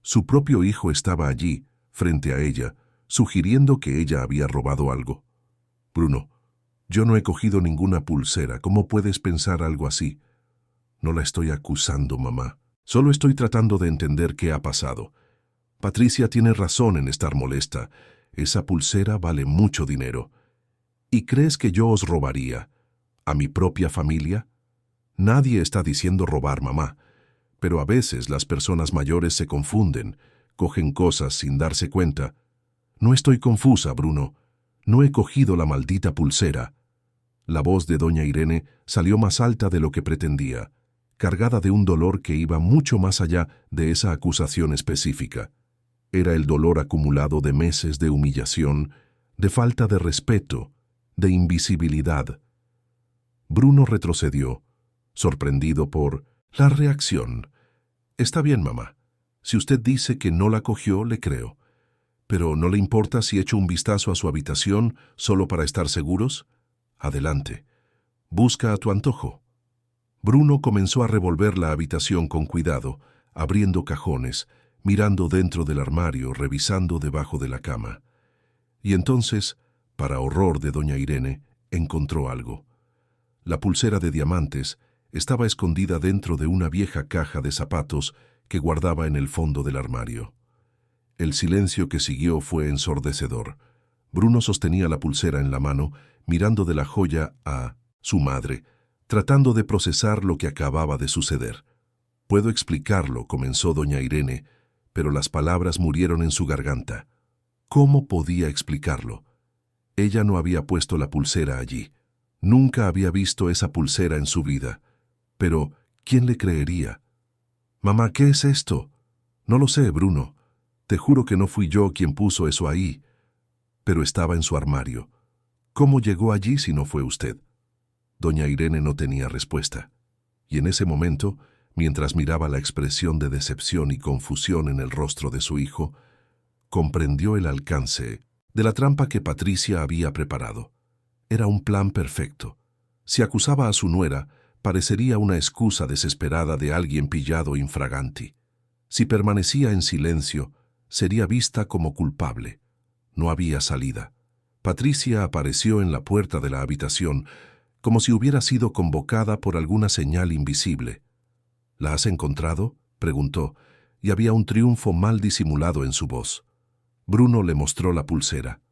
Su propio hijo estaba allí, frente a ella, sugiriendo que ella había robado algo. «Bruno, yo no he cogido ninguna pulsera. ¿Cómo puedes pensar algo así?» «No la estoy acusando, mamá. Solo estoy tratando de entender qué ha pasado. Patricia tiene razón en estar molesta. Esa pulsera vale mucho dinero. ¿Y crees que yo os robaría? ¿A mi propia familia? Nadie está diciendo robar, mamá. Pero a veces las personas mayores se confunden, cogen cosas sin darse cuenta. No estoy confusa, Bruno. No he cogido la maldita pulsera». La voz de doña Irene salió más alta de lo que pretendía, cargada de un dolor que iba mucho más allá de esa acusación específica. Era el dolor acumulado de meses de humillación, de falta de respeto, de invisibilidad. Bruno retrocedió, sorprendido por la reacción. «Está bien, mamá. Si usted dice que no la cogió, le creo. Pero ¿no le importa si echo un vistazo a su habitación solo para estar seguros? Adelante. Busca a tu antojo». Bruno comenzó a revolver la habitación con cuidado, abriendo cajones, mirando dentro del armario, revisando debajo de la cama. Y entonces, para horror de doña Irene, encontró algo. La pulsera de diamantes estaba escondida dentro de una vieja caja de zapatos que guardaba en el fondo del armario. El silencio que siguió fue ensordecedor. Bruno sostenía la pulsera en la mano, mirando de la joya a su madre, tratando de procesar lo que acababa de suceder. «Puedo explicarlo», comenzó doña Irene, pero las palabras murieron en su garganta. ¿Cómo podía explicarlo? Ella no había puesto la pulsera allí. Nunca había visto esa pulsera en su vida. Pero, ¿quién le creería? «Mamá, ¿qué es esto?» «No lo sé, Bruno. Te juro que no fui yo quien puso eso ahí». Pero estaba en su armario. ¿Cómo llegó allí si no fue usted? Doña Irene no tenía respuesta. Y en ese momento, mientras miraba la expresión de decepción y confusión en el rostro de su hijo, comprendió el alcance de la trampa que Patricia había preparado. Era un plan perfecto. Si acusaba a su nuera, parecería una excusa desesperada de alguien pillado infraganti. Si permanecía en silencio, sería vista como culpable. No había salida. Patricia apareció en la puerta de la habitación, como si hubiera sido convocada por alguna señal invisible. «¿La has encontrado?», preguntó, y había un triunfo mal disimulado en su voz. Bruno le mostró la pulsera.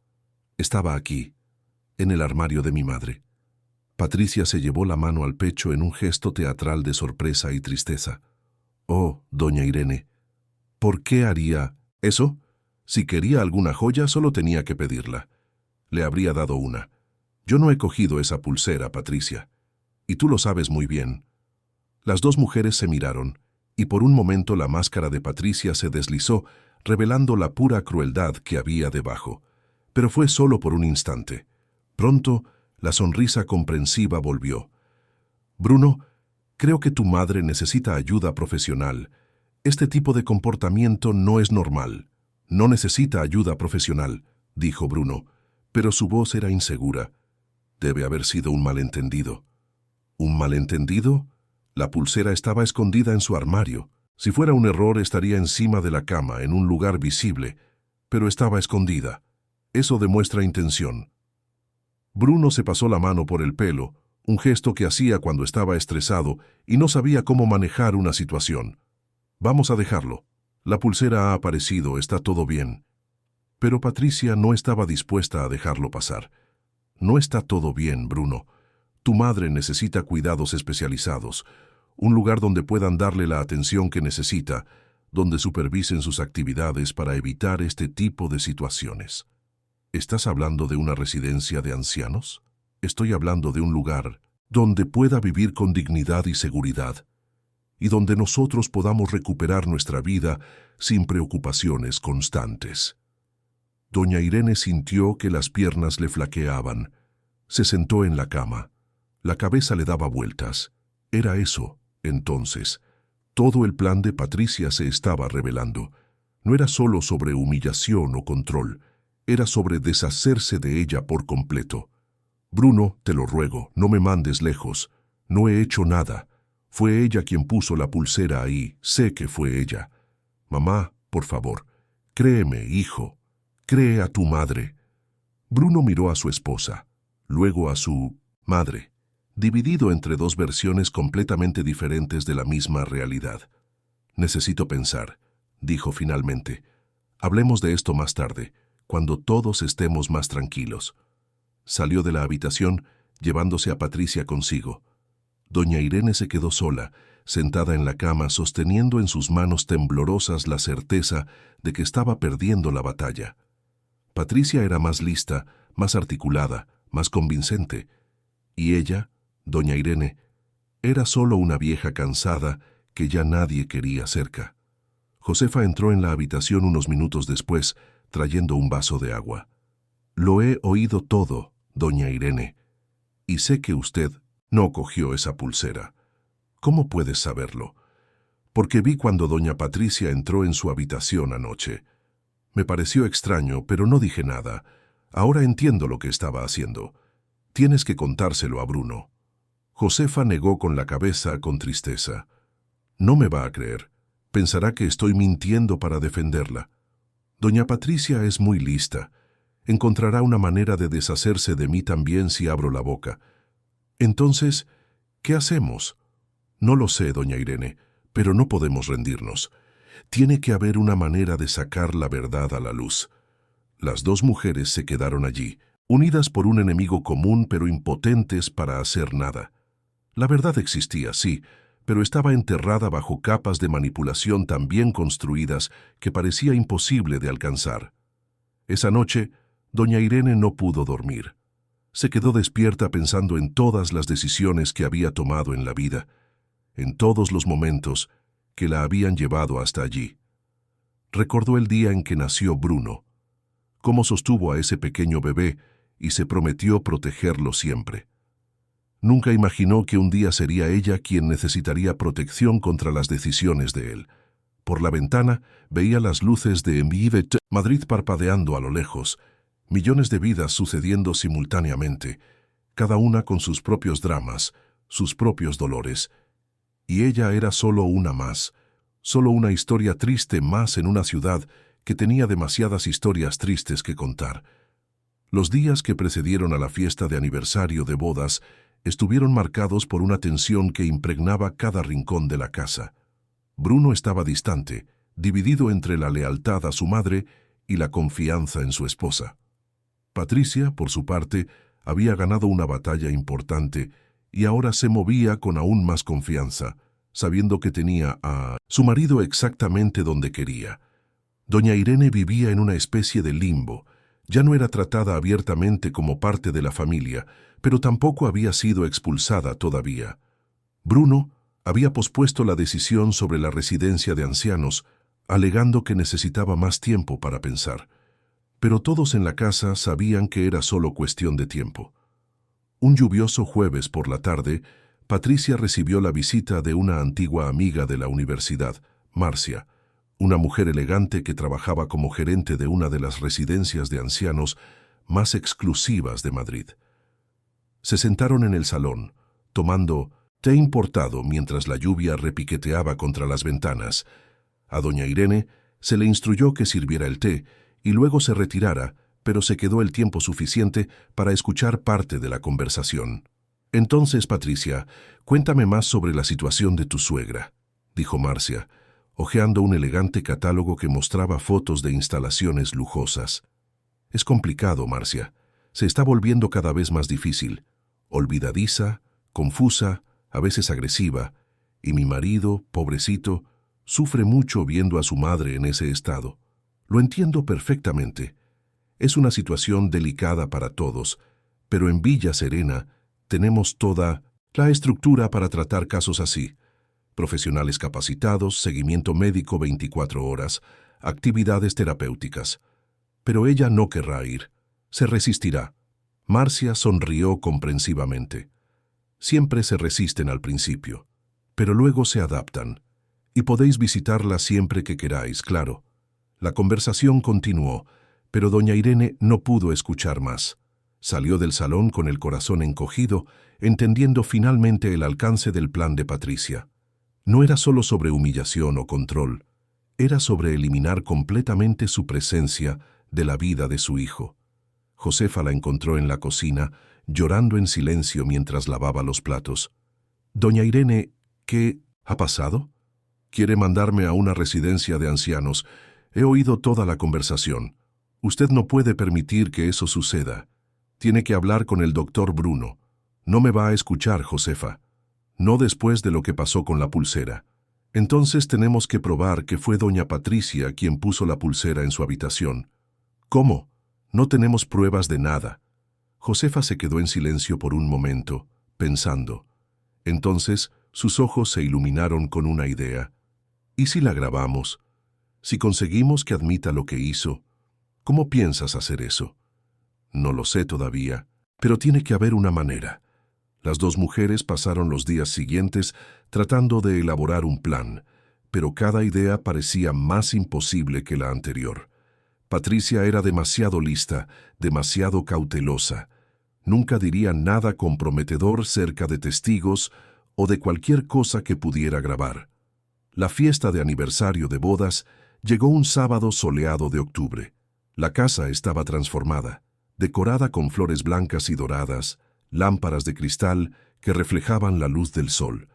«Estaba aquí, en el armario de mi madre». Patricia se llevó la mano al pecho en un gesto teatral de sorpresa y tristeza. «Oh, doña Irene, ¿por qué haría eso? Si quería alguna joya, solo tenía que pedirla. Le habría dado una. Yo no he cogido esa pulsera, Patricia. Y tú lo sabes muy bien». Las dos mujeres se miraron, y por un momento la máscara de Patricia se deslizó, revelando la pura crueldad que había debajo. Pero fue solo por un instante. Pronto, la sonrisa comprensiva volvió. «Bruno, creo que tu madre necesita ayuda profesional. Este tipo de comportamiento no es normal». «No necesita ayuda profesional», dijo Bruno, pero su voz era insegura. «Debe haber sido un malentendido». «¿Un malentendido?» La pulsera estaba escondida en su armario. Si fuera un error, estaría encima de la cama, en un lugar visible, pero estaba escondida. Eso demuestra intención. Bruno se pasó la mano por el pelo, un gesto que hacía cuando estaba estresado y no sabía cómo manejar una situación. «Vamos a dejarlo. La pulsera ha aparecido, está todo bien». Pero Patricia no estaba dispuesta a dejarlo pasar. «No está todo bien, Bruno. Tu madre necesita cuidados especializados, un lugar donde puedan darle la atención que necesita, donde supervisen sus actividades para evitar este tipo de situaciones». «¿Estás hablando de una residencia de ancianos?» «Estoy hablando de un lugar donde pueda vivir con dignidad y seguridad, y donde nosotros podamos recuperar nuestra vida sin preocupaciones constantes». Doña Irene sintió que las piernas le flaqueaban. Se sentó en la cama. La cabeza le daba vueltas. Era eso, entonces. Todo el plan de Patricia se estaba revelando. No era solo sobre humillación o control, era sobre deshacerse de ella por completo. «Bruno, te lo ruego, no me mandes lejos. No he hecho nada. Fue ella quien puso la pulsera ahí, sé que fue ella. Mamá, por favor, créeme, hijo, cree a tu madre». Bruno miró a su esposa, luego a su madre, dividido entre dos versiones completamente diferentes de la misma realidad. «Necesito pensar», dijo finalmente. «Hablemos de esto más tarde, cuando todos estemos más tranquilos». Salió de la habitación, llevándose a Patricia consigo. Doña Irene se quedó sola, sentada en la cama, sosteniendo en sus manos temblorosas la certeza de que estaba perdiendo la batalla. Patricia era más lista, más articulada, más convincente. Y ella, doña Irene, era solo una vieja cansada que ya nadie quería cerca. Josefa entró en la habitación unos minutos después, trayendo un vaso de agua. «Lo he oído todo, doña Irene, y sé que usted no cogió esa pulsera». «¿Cómo puedes saberlo?» «Porque vi cuando doña Patricia entró en su habitación anoche. Me pareció extraño, pero no dije nada. Ahora entiendo lo que estaba haciendo. Tienes que contárselo a Bruno». Josefa negó con la cabeza con tristeza. «No me va a creer. Pensará que estoy mintiendo para defenderla. Doña Patricia es muy lista. Encontrará una manera de deshacerse de mí también si abro la boca. Entonces, ¿qué hacemos?» «No lo sé, doña Irene, pero no podemos rendirnos. Tiene que haber una manera de sacar la verdad a la luz». Las dos mujeres se quedaron allí, unidas por un enemigo común pero impotentes para hacer nada. La verdad existía, sí, pero estaba enterrada bajo capas de manipulación tan bien construidas que parecía imposible de alcanzar. Esa noche, doña Irene no pudo dormir. Se quedó despierta pensando en todas las decisiones que había tomado en la vida, en todos los momentos que la habían llevado hasta allí. Recordó el día en que nació Bruno, cómo sostuvo a ese pequeño bebé y se prometió protegerlo siempre. Nunca imaginó que un día sería ella quien necesitaría protección contra las decisiones de él. Por la ventana veía las luces de Madrid parpadeando a lo lejos, millones de vidas sucediendo simultáneamente, cada una con sus propios dramas, sus propios dolores. Y ella era solo una más, solo una historia triste más en una ciudad que tenía demasiadas historias tristes que contar. Los días que precedieron a la fiesta de aniversario de bodas estuvieron marcados por una tensión que impregnaba cada rincón de la casa. Bruno estaba distante, dividido entre la lealtad a su madre y la confianza en su esposa. Patricia, por su parte, había ganado una batalla importante y ahora se movía con aún más confianza, sabiendo que tenía a su marido exactamente donde quería. Doña Irene vivía en una especie de limbo. Ya no era tratada abiertamente como parte de la familia, pero tampoco había sido expulsada todavía. Bruno había pospuesto la decisión sobre la residencia de ancianos, alegando que necesitaba más tiempo para pensar. Pero todos en la casa sabían que era solo cuestión de tiempo. Un lluvioso jueves por la tarde, Patricia recibió la visita de una antigua amiga de la universidad, Marcia, una mujer elegante que trabajaba como gerente de una de las residencias de ancianos más exclusivas de Madrid. Se sentaron en el salón, tomando té importado mientras la lluvia repiqueteaba contra las ventanas. A doña Irene se le instruyó que sirviera el té y luego se retirara, pero se quedó el tiempo suficiente para escuchar parte de la conversación. «Entonces, Patricia, cuéntame más sobre la situación de tu suegra», dijo Marcia, hojeando un elegante catálogo que mostraba fotos de instalaciones lujosas. «Es complicado, Marcia. Se está volviendo cada vez más difícil. Olvidadiza, confusa, a veces agresiva, y mi marido, pobrecito, sufre mucho viendo a su madre en ese estado. Lo entiendo perfectamente. Es una situación delicada para todos, pero en Villa Serena tenemos toda la estructura para tratar casos así. Profesionales capacitados, seguimiento médico 24 horas, actividades terapéuticas. Pero ella no querrá ir. Se resistirá». Marcia sonrió comprensivamente. Siempre se resisten al principio, pero luego se adaptan. Y podéis visitarla siempre que queráis, claro. La conversación continuó, pero doña Irene no pudo escuchar más. Salió del salón con el corazón encogido, entendiendo finalmente el alcance del plan de Patricia. No era solo sobre humillación o control, era sobre eliminar completamente su presencia de la vida de su hijo. Josefa la encontró en la cocina, llorando en silencio mientras lavaba los platos. «Doña Irene, ¿qué ha pasado? Quiere mandarme a una residencia de ancianos. He oído toda la conversación. Usted no puede permitir que eso suceda. Tiene que hablar con el doctor Bruno. No me va a escuchar, Josefa. No después de lo que pasó con la pulsera. Entonces tenemos que probar que fue doña Patricia quien puso la pulsera en su habitación». «¿Cómo? No tenemos pruebas de nada». Josefa se quedó en silencio por un momento, pensando. Entonces sus ojos se iluminaron con una idea. «¿Y si la grabamos? Si conseguimos que admita lo que hizo, ¿cómo piensas hacer eso?» «No lo sé todavía, pero tiene que haber una manera». Las dos mujeres pasaron los días siguientes tratando de elaborar un plan, pero cada idea parecía más imposible que la anterior. Patricia era demasiado lista, demasiado cautelosa. Nunca diría nada comprometedor cerca de testigos o de cualquier cosa que pudiera grabar. La fiesta de aniversario de bodas llegó un sábado soleado de octubre. La casa estaba transformada, decorada con flores blancas y doradas, lámparas de cristal que reflejaban la luz del sol,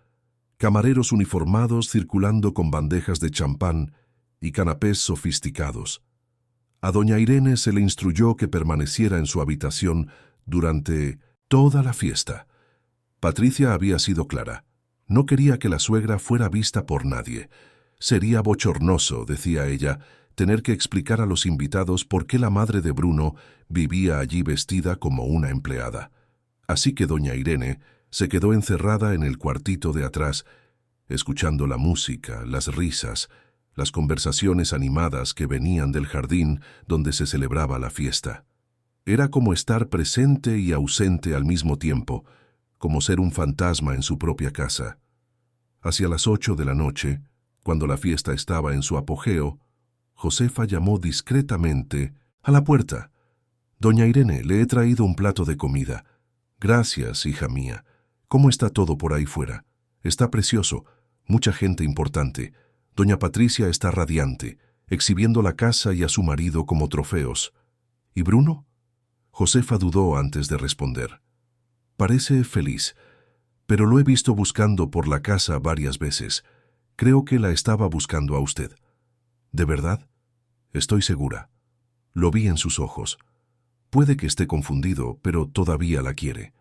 camareros uniformados circulando con bandejas de champán y canapés sofisticados. A doña Irene se le instruyó que permaneciera en su habitación durante toda la fiesta. Patricia había sido clara. No quería que la suegra fuera vista por nadie. Sería bochornoso, decía ella, tener que explicar a los invitados por qué la madre de Bruno vivía allí vestida como una empleada. Así que doña Irene se quedó encerrada en el cuartito de atrás, escuchando la música, las risas, las conversaciones animadas que venían del jardín donde se celebraba la fiesta. Era como estar presente y ausente al mismo tiempo, como ser un fantasma en su propia casa. Hacia las 8 de la noche, cuando la fiesta estaba en su apogeo, Josefa llamó discretamente a la puerta. «Doña Irene, le he traído un plato de comida». «Gracias, hija mía. ¿Cómo está todo por ahí fuera?» «Está precioso. Mucha gente importante. Doña Patricia está radiante, exhibiendo la casa y a su marido como trofeos». «¿Y Bruno?» Josefa dudó antes de responder. «Parece feliz, pero lo he visto buscando por la casa varias veces. Creo que la estaba buscando a usted». «¿De verdad?» «Estoy segura. Lo vi en sus ojos. Puede que esté confundido, pero todavía la quiere».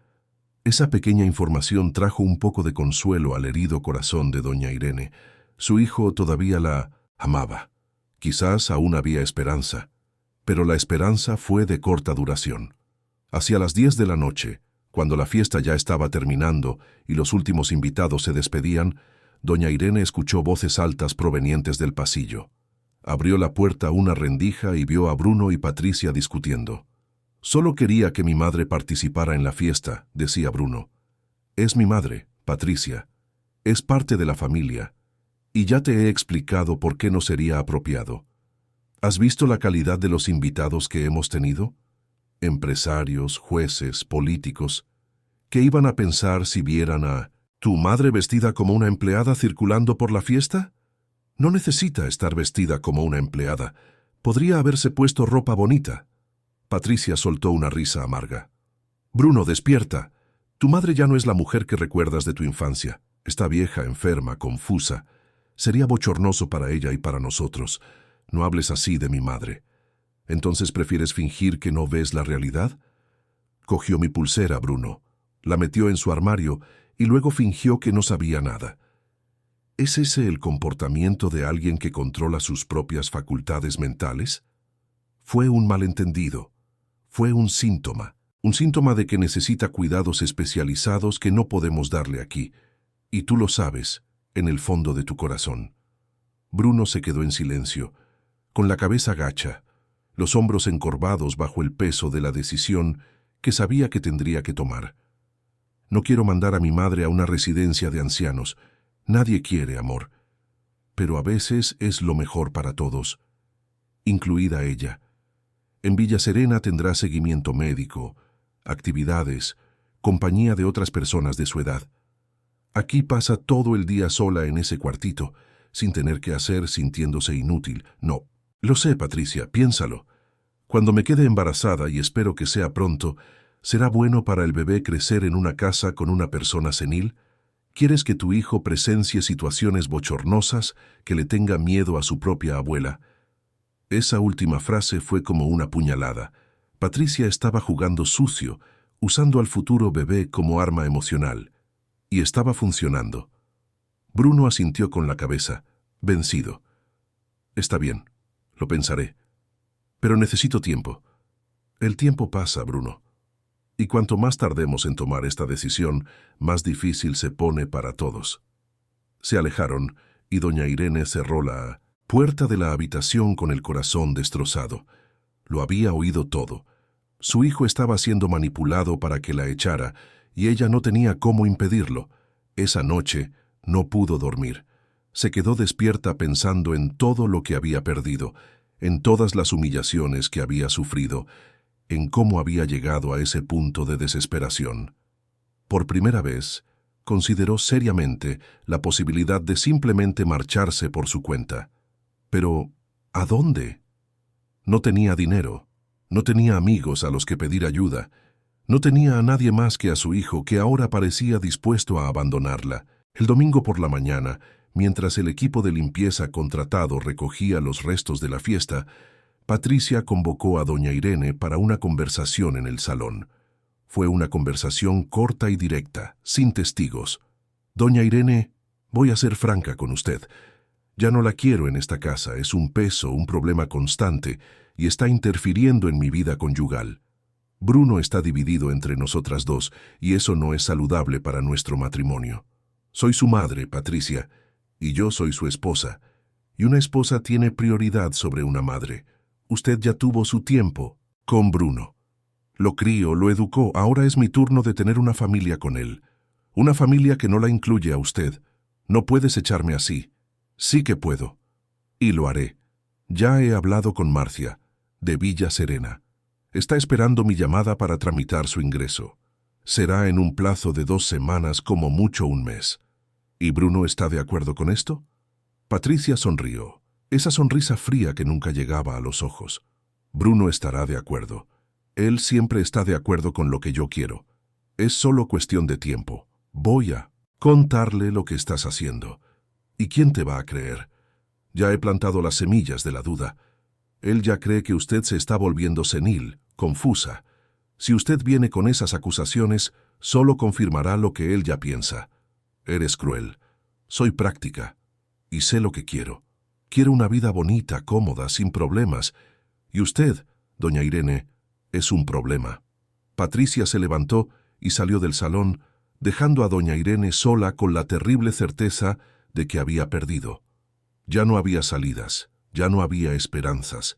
Esa pequeña información trajo un poco de consuelo al herido corazón de doña Irene. Su hijo todavía la amaba. Quizás aún había esperanza, pero la esperanza fue de corta duración. Hacia las 10 de la noche, cuando la fiesta ya estaba terminando y los últimos invitados se despedían, doña Irene escuchó voces altas provenientes del pasillo. Abrió la puerta una rendija y vio a Bruno y Patricia discutiendo. «Solo quería que mi madre participara en la fiesta», decía Bruno. «Es mi madre, Patricia. Es parte de la familia. Y ya te he explicado por qué no sería apropiado. ¿Has visto la calidad de los invitados que hemos tenido? Empresarios, jueces, políticos. ¿Qué iban a pensar si vieran a tu madre vestida como una empleada circulando por la fiesta? No necesita estar vestida como una empleada. Podría haberse puesto ropa bonita». Patricia soltó una risa amarga. «Bruno, despierta. Tu madre ya no es la mujer que recuerdas de tu infancia. Está vieja, enferma, confusa. Sería bochornoso para ella y para nosotros. No hables así de mi madre. ¿Entonces prefieres fingir que no ves la realidad?» Cogió mi pulsera, Bruno, la metió en su armario y luego fingió que no sabía nada. ¿Es ese el comportamiento de alguien que controla sus propias facultades mentales? Fue un malentendido. Fue un síntoma de que necesita cuidados especializados que no podemos darle aquí. Y tú lo sabes, en el fondo de tu corazón. Bruno se quedó en silencio, con la cabeza gacha, los hombros encorvados bajo el peso de la decisión que sabía que tendría que tomar. «No quiero mandar a mi madre a una residencia de ancianos. Nadie quiere, amor. Pero a veces es lo mejor para todos, incluida ella. En Villa Serena tendrá seguimiento médico, actividades, compañía de otras personas de su edad. Aquí pasa todo el día sola en ese cuartito, sin tener que hacer, sintiéndose inútil. No, lo sé, Patricia, piénsalo. Cuando me quede embarazada, y espero que sea pronto, ¿será bueno para el bebé crecer en una casa con una persona senil? ¿Quieres que tu hijo presencie situaciones bochornosas, que le tenga miedo a su propia abuela?» Esa última frase fue como una puñalada. Patricia estaba jugando sucio, usando al futuro bebé como arma emocional. Y estaba funcionando. Bruno asintió con la cabeza, vencido. «Está bien, lo pensaré. Pero necesito tiempo». «El tiempo pasa, Bruno. Y cuanto más tardemos en tomar esta decisión, más difícil se pone para todos». Se alejaron y doña Irene cerró la puerta de la habitación con el corazón destrozado. Lo había oído todo. Su hijo estaba siendo manipulado para que la echara y ella no tenía cómo impedirlo. Esa noche no pudo dormir. Se quedó despierta pensando en todo lo que había perdido, en todas las humillaciones que había sufrido, en cómo había llegado a ese punto de desesperación. Por primera vez, consideró seriamente la posibilidad de simplemente marcharse por su cuenta. Pero, ¿a dónde? No tenía dinero, no tenía amigos a los que pedir ayuda, no tenía a nadie más que a su hijo, que ahora parecía dispuesto a abandonarla. El domingo por la mañana, mientras el equipo de limpieza contratado recogía los restos de la fiesta, Patricia convocó a doña Irene para una conversación en el salón. Fue una conversación corta y directa, sin testigos. «Doña Irene, voy a ser franca con usted. Ya no la quiero en esta casa, es un peso, un problema constante, y está interfiriendo en mi vida conyugal. Bruno está dividido entre nosotras dos, y eso no es saludable para nuestro matrimonio. Soy su madre, Patricia, y yo soy su esposa, y una esposa tiene prioridad sobre una madre. Usted ya tuvo su tiempo con Bruno. Lo crió, lo educó, ahora es mi turno de tener una familia con él. Una familia que no la incluye a usted. No puedes echarme así. Sí que puedo. Y lo haré. Ya he hablado con Marcia, de Villa Serena. Está esperando mi llamada para tramitar su ingreso. Será en un plazo de 2 semanas, como mucho un mes. ¿Y Bruno está de acuerdo con esto? Patricia sonrió, esa sonrisa fría que nunca llegaba a los ojos. Bruno estará de acuerdo. Él siempre está de acuerdo con lo que yo quiero. Es solo cuestión de tiempo. Voy a contarle lo que estás haciendo. ¿Y quién te va a creer? Ya he plantado las semillas de la duda. Él ya cree que usted se está volviendo senil, confusa. Si usted viene con esas acusaciones, solo confirmará lo que él ya piensa. Eres cruel. Soy práctica. Y sé lo que quiero. Quiero una vida bonita, cómoda, sin problemas. Y usted, doña Irene, es un problema. Patricia se levantó y salió del salón, dejando a doña Irene sola con la terrible certeza de que había perdido. Ya no había salidas, ya no había esperanzas.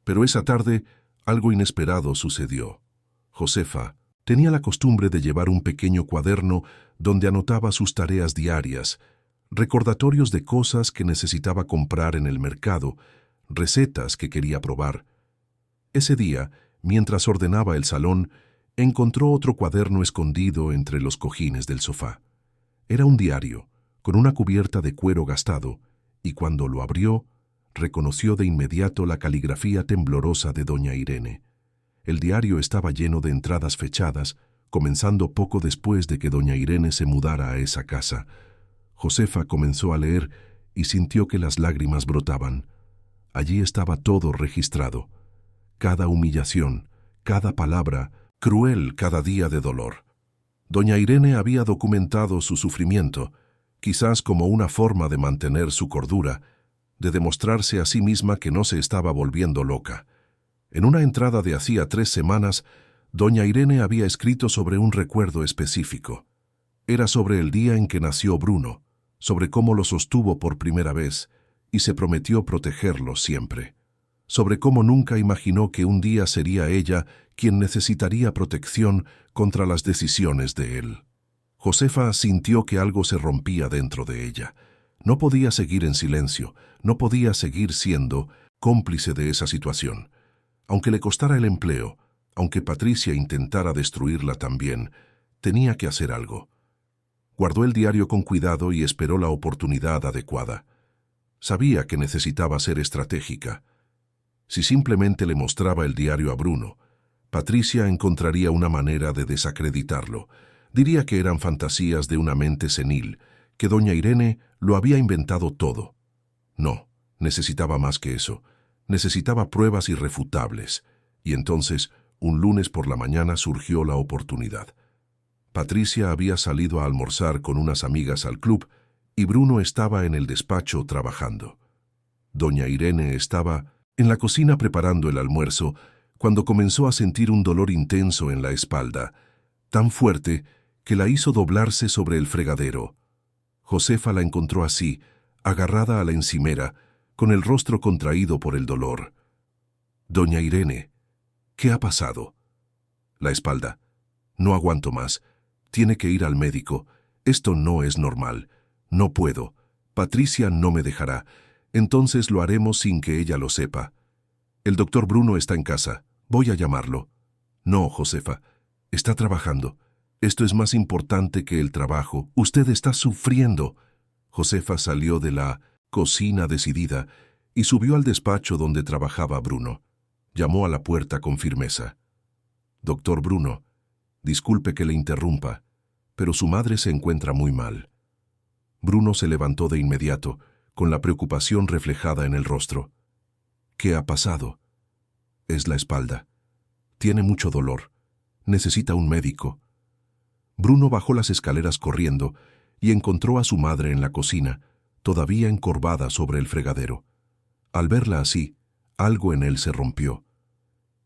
Pero esa tarde algo inesperado sucedió. Josefa tenía la costumbre de llevar un pequeño cuaderno donde anotaba sus tareas diarias, recordatorios de cosas que necesitaba comprar en el mercado, recetas que quería probar. Ese día, mientras ordenaba el salón, encontró otro cuaderno escondido entre los cojines del sofá. Era un diario, con una cubierta de cuero gastado, y cuando lo abrió, reconoció de inmediato la caligrafía temblorosa de doña Irene. El diario estaba lleno de entradas fechadas, comenzando poco después de que doña Irene se mudara a esa casa. Josefa comenzó a leer y sintió que las lágrimas brotaban. Allí estaba todo registrado. Cada humillación, cada palabra, cruel cada día de dolor. Doña Irene había documentado su sufrimiento, quizás como una forma de mantener su cordura, de demostrarse a sí misma que no se estaba volviendo loca. En una entrada de hacía 3 semanas, doña Irene había escrito sobre un recuerdo específico. Era sobre el día en que nació Bruno, sobre cómo lo sostuvo por primera vez y se prometió protegerlo siempre, sobre cómo nunca imaginó que un día sería ella quien necesitaría protección contra las decisiones de él. Josefa sintió que algo se rompía dentro de ella. No podía seguir en silencio, no podía seguir siendo cómplice de esa situación. Aunque le costara el empleo, aunque Patricia intentara destruirla también, tenía que hacer algo. Guardó el diario con cuidado y esperó la oportunidad adecuada. Sabía que necesitaba ser estratégica. Si simplemente le mostraba el diario a Bruno, Patricia encontraría una manera de desacreditarlo. Diría que eran fantasías de una mente senil, que doña Irene lo había inventado todo. No, necesitaba más que eso. Necesitaba pruebas irrefutables. Y entonces, un lunes por la mañana surgió la oportunidad. Patricia había salido a almorzar con unas amigas al club y Bruno estaba en el despacho trabajando. Doña Irene estaba en la cocina preparando el almuerzo cuando comenzó a sentir un dolor intenso en la espalda, tan fuerte que la hizo doblarse sobre el fregadero. Josefa la encontró así, agarrada a la encimera, con el rostro contraído por el dolor. «Doña Irene, ¿qué ha pasado?» «La espalda. No aguanto más. Tiene que ir al médico. Esto no es normal. No puedo. Patricia no me dejará. Entonces lo haremos sin que ella lo sepa. El doctor Bruno está en casa. Voy a llamarlo». «No, Josefa. Está trabajando. Esto es más importante que el trabajo. Usted está sufriendo». Josefa salió de la cocina decidida y subió al despacho donde trabajaba Bruno. Llamó a la puerta con firmeza. «Doctor Bruno, disculpe que le interrumpa, pero su madre se encuentra muy mal». Bruno se levantó de inmediato, con la preocupación reflejada en el rostro. «¿Qué ha pasado?» «Es la espalda. Tiene mucho dolor. Necesita un médico». Bruno bajó las escaleras corriendo y encontró a su madre en la cocina, todavía encorvada sobre el fregadero. Al verla así, algo en él se rompió.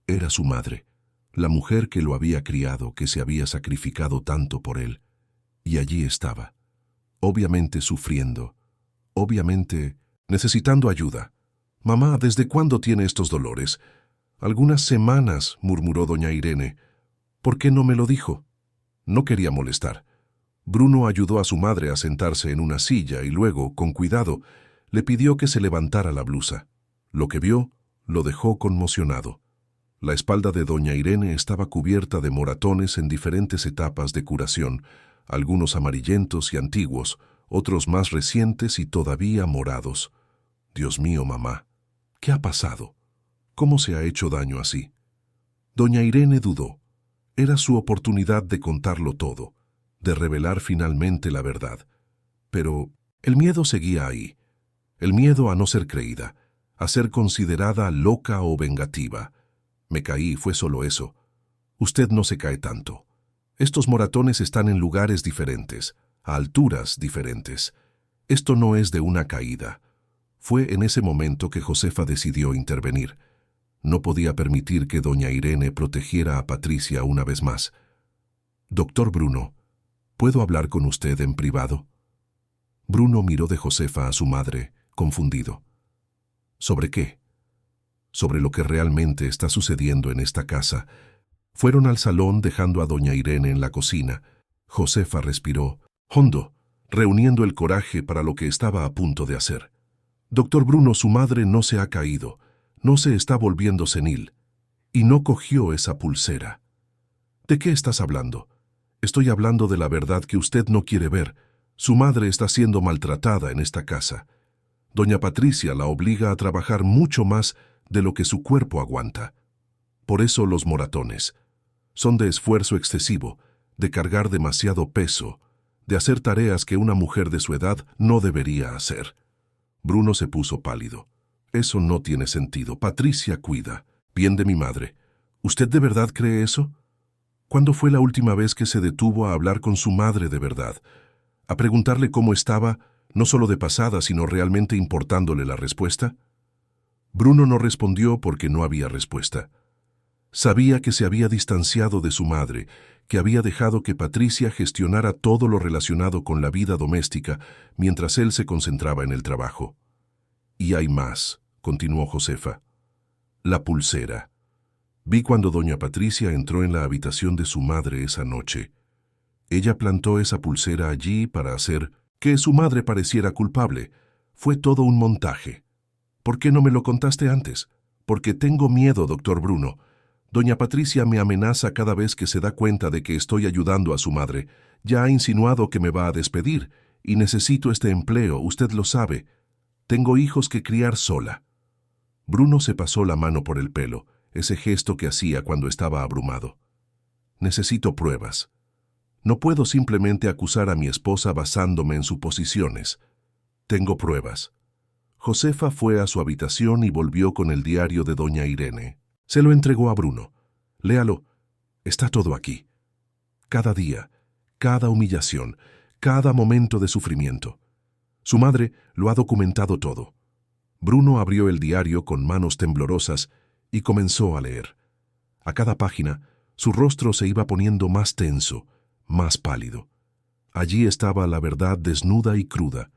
Era su madre, la mujer que lo había criado, que se había sacrificado tanto por él. Y allí estaba, obviamente sufriendo, obviamente necesitando ayuda. «Mamá, ¿desde cuándo tiene estos dolores?» «Algunas semanas», murmuró doña Irene. «¿Por qué no me lo dijo?» No quería molestar. Bruno ayudó a su madre a sentarse en una silla y luego, con cuidado, le pidió que se levantara la blusa. Lo que vio lo dejó conmocionado. La espalda de doña Irene estaba cubierta de moratones en diferentes etapas de curación, algunos amarillentos y antiguos, otros más recientes y todavía morados. «Dios mío, mamá, ¿qué ha pasado? ¿Cómo se ha hecho daño así?» Doña Irene dudó. Era su oportunidad de contarlo todo, de revelar finalmente la verdad. Pero el miedo seguía ahí. El miedo a no ser creída, a ser considerada loca o vengativa. «Me caí, fue solo eso. Usted no se cae tanto. Estos moratones están en lugares diferentes, a alturas diferentes. Esto no es de una caída». Fue en ese momento que Josefa decidió intervenir. No podía permitir que doña Irene protegiera a Patricia una vez más. «Doctor Bruno, ¿puedo hablar con usted en privado?» Bruno miró de Josefa a su madre, confundido. «¿Sobre qué?» «Sobre lo que realmente está sucediendo en esta casa». Fueron al salón dejando a doña Irene en la cocina. Josefa respiró hondo, reuniendo el coraje para lo que estaba a punto de hacer. «Doctor Bruno, su madre no se ha caído, no se está volviendo senil, y no cogió esa pulsera». «¿De qué estás hablando?» «Estoy hablando de la verdad que usted no quiere ver. Su madre está siendo maltratada en esta casa. Doña Patricia la obliga a trabajar mucho más de lo que su cuerpo aguanta. Por eso los moratones. Son de esfuerzo excesivo, de cargar demasiado peso, de hacer tareas que una mujer de su edad no debería hacer». Bruno se puso pálido. «Eso no tiene sentido. Patricia cuida bien de mi madre. ¿Usted de verdad cree eso? ¿Cuándo fue la última vez que se detuvo a hablar con su madre de verdad? A preguntarle cómo estaba, no solo de pasada, sino realmente importándole la respuesta?» Bruno no respondió porque no había respuesta. Sabía que se había distanciado de su madre, que había dejado que Patricia gestionara todo lo relacionado con la vida doméstica mientras él se concentraba en el trabajo. «Y hay más», continuó Josefa. «La pulsera. Vi cuando doña Patricia entró en la habitación de su madre esa noche. Ella plantó esa pulsera allí para hacer que su madre pareciera culpable. Fue todo un montaje. ¿Por qué no me lo contaste antes?» «Porque tengo miedo, doctor Bruno. Doña Patricia me amenaza cada vez que se da cuenta de que estoy ayudando a su madre. Ya ha insinuado que me va a despedir, y necesito este empleo, usted lo sabe. Tengo hijos que criar sola». Bruno se pasó la mano por el pelo, ese gesto que hacía cuando estaba abrumado. «Necesito pruebas. No puedo simplemente acusar a mi esposa basándome en suposiciones. Tengo pruebas». Josefa fue a su habitación y volvió con el diario de doña Irene. Se lo entregó a Bruno. «Léalo. Está todo aquí. Cada día, cada humillación, cada momento de sufrimiento. Su madre lo ha documentado todo». Bruno abrió el diario con manos temblorosas y comenzó a leer. A cada página, su rostro se iba poniendo más tenso, más pálido. Allí estaba la verdad desnuda y cruda.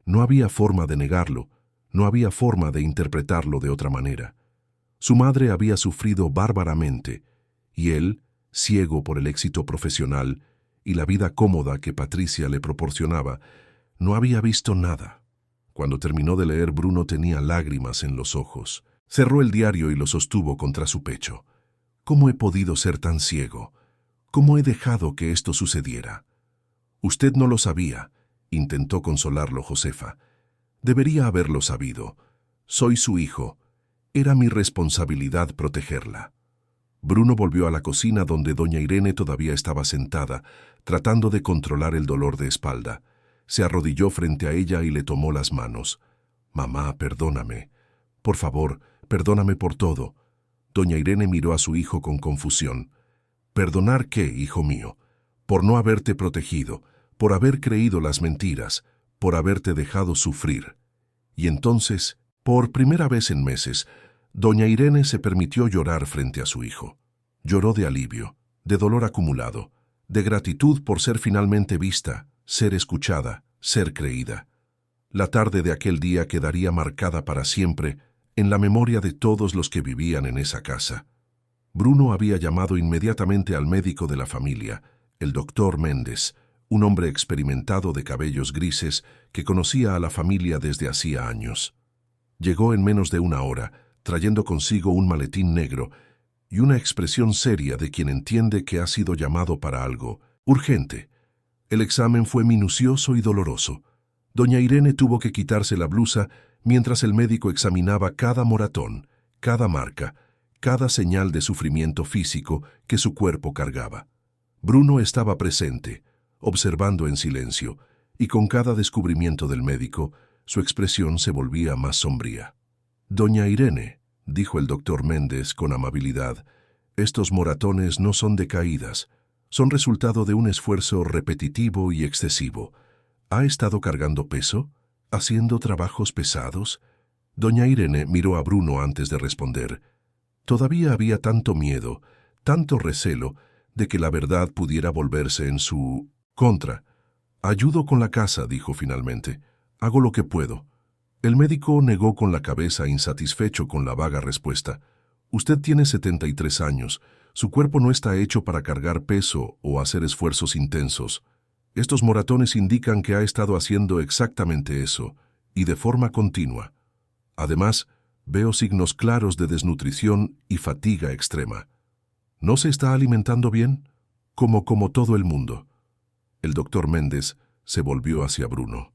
No había forma de negarlo, no había forma de interpretarlo de otra manera. Su madre había sufrido bárbaramente, y él, ciego por el éxito profesional y la vida cómoda que Patricia le proporcionaba, no había visto nada. Cuando terminó de leer, Bruno tenía lágrimas en los ojos. Cerró el diario y lo sostuvo contra su pecho. «¿Cómo he podido ser tan ciego? ¿Cómo he dejado que esto sucediera?» «Usted no lo sabía», intentó consolarlo Josefa. «Debería haberlo sabido. Soy su hijo. Era mi responsabilidad protegerla». Bruno volvió a la cocina donde doña Irene todavía estaba sentada, tratando de controlar el dolor de espalda. Se arrodilló frente a ella y le tomó las manos. «Mamá, perdóname. Por favor, perdóname por todo». Doña Irene miró a su hijo con confusión. «¿Perdonar qué, hijo mío? Por no haberte protegido, por haber creído las mentiras, por haberte dejado sufrir. Y entonces, por primera vez en meses, doña Irene se permitió llorar frente a su hijo. Lloró de alivio, de dolor acumulado, de gratitud por ser finalmente vista, ser escuchada, ser creída. La tarde de aquel día quedaría marcada para siempre en la memoria de todos los que vivían en esa casa. Bruno había llamado inmediatamente al médico de la familia, el doctor Méndez, un hombre experimentado de cabellos grises que conocía a la familia desde hacía años. Llegó en menos de una hora, trayendo consigo un maletín negro y una expresión seria de quien entiende que ha sido llamado para algo urgente. El examen fue minucioso y doloroso. Doña Irene tuvo que quitarse la blusa mientras el médico examinaba cada moratón, cada marca, cada señal de sufrimiento físico que su cuerpo cargaba. Bruno estaba presente, observando en silencio, y con cada descubrimiento del médico, su expresión se volvía más sombría. «Doña Irene», dijo el doctor Méndez con amabilidad, «estos moratones no son de caídas, son resultado de un esfuerzo repetitivo y excesivo. ¿Ha estado cargando peso? ¿Haciendo trabajos pesados?» Doña Irene miró a Bruno antes de responder. Todavía había tanto miedo, tanto recelo, de que la verdad pudiera volverse en su contra. «Ayudo con la casa», dijo finalmente. «Hago lo que puedo». El médico negó con la cabeza, insatisfecho con la vaga respuesta. «Usted tiene 73 años. Su cuerpo no está hecho para cargar peso o hacer esfuerzos intensos. Estos moratones indican que ha estado haciendo exactamente eso, y de forma continua. Además, veo signos claros de desnutrición y fatiga extrema. ¿No se está alimentando bien? Como todo el mundo». El doctor Méndez se volvió hacia Bruno.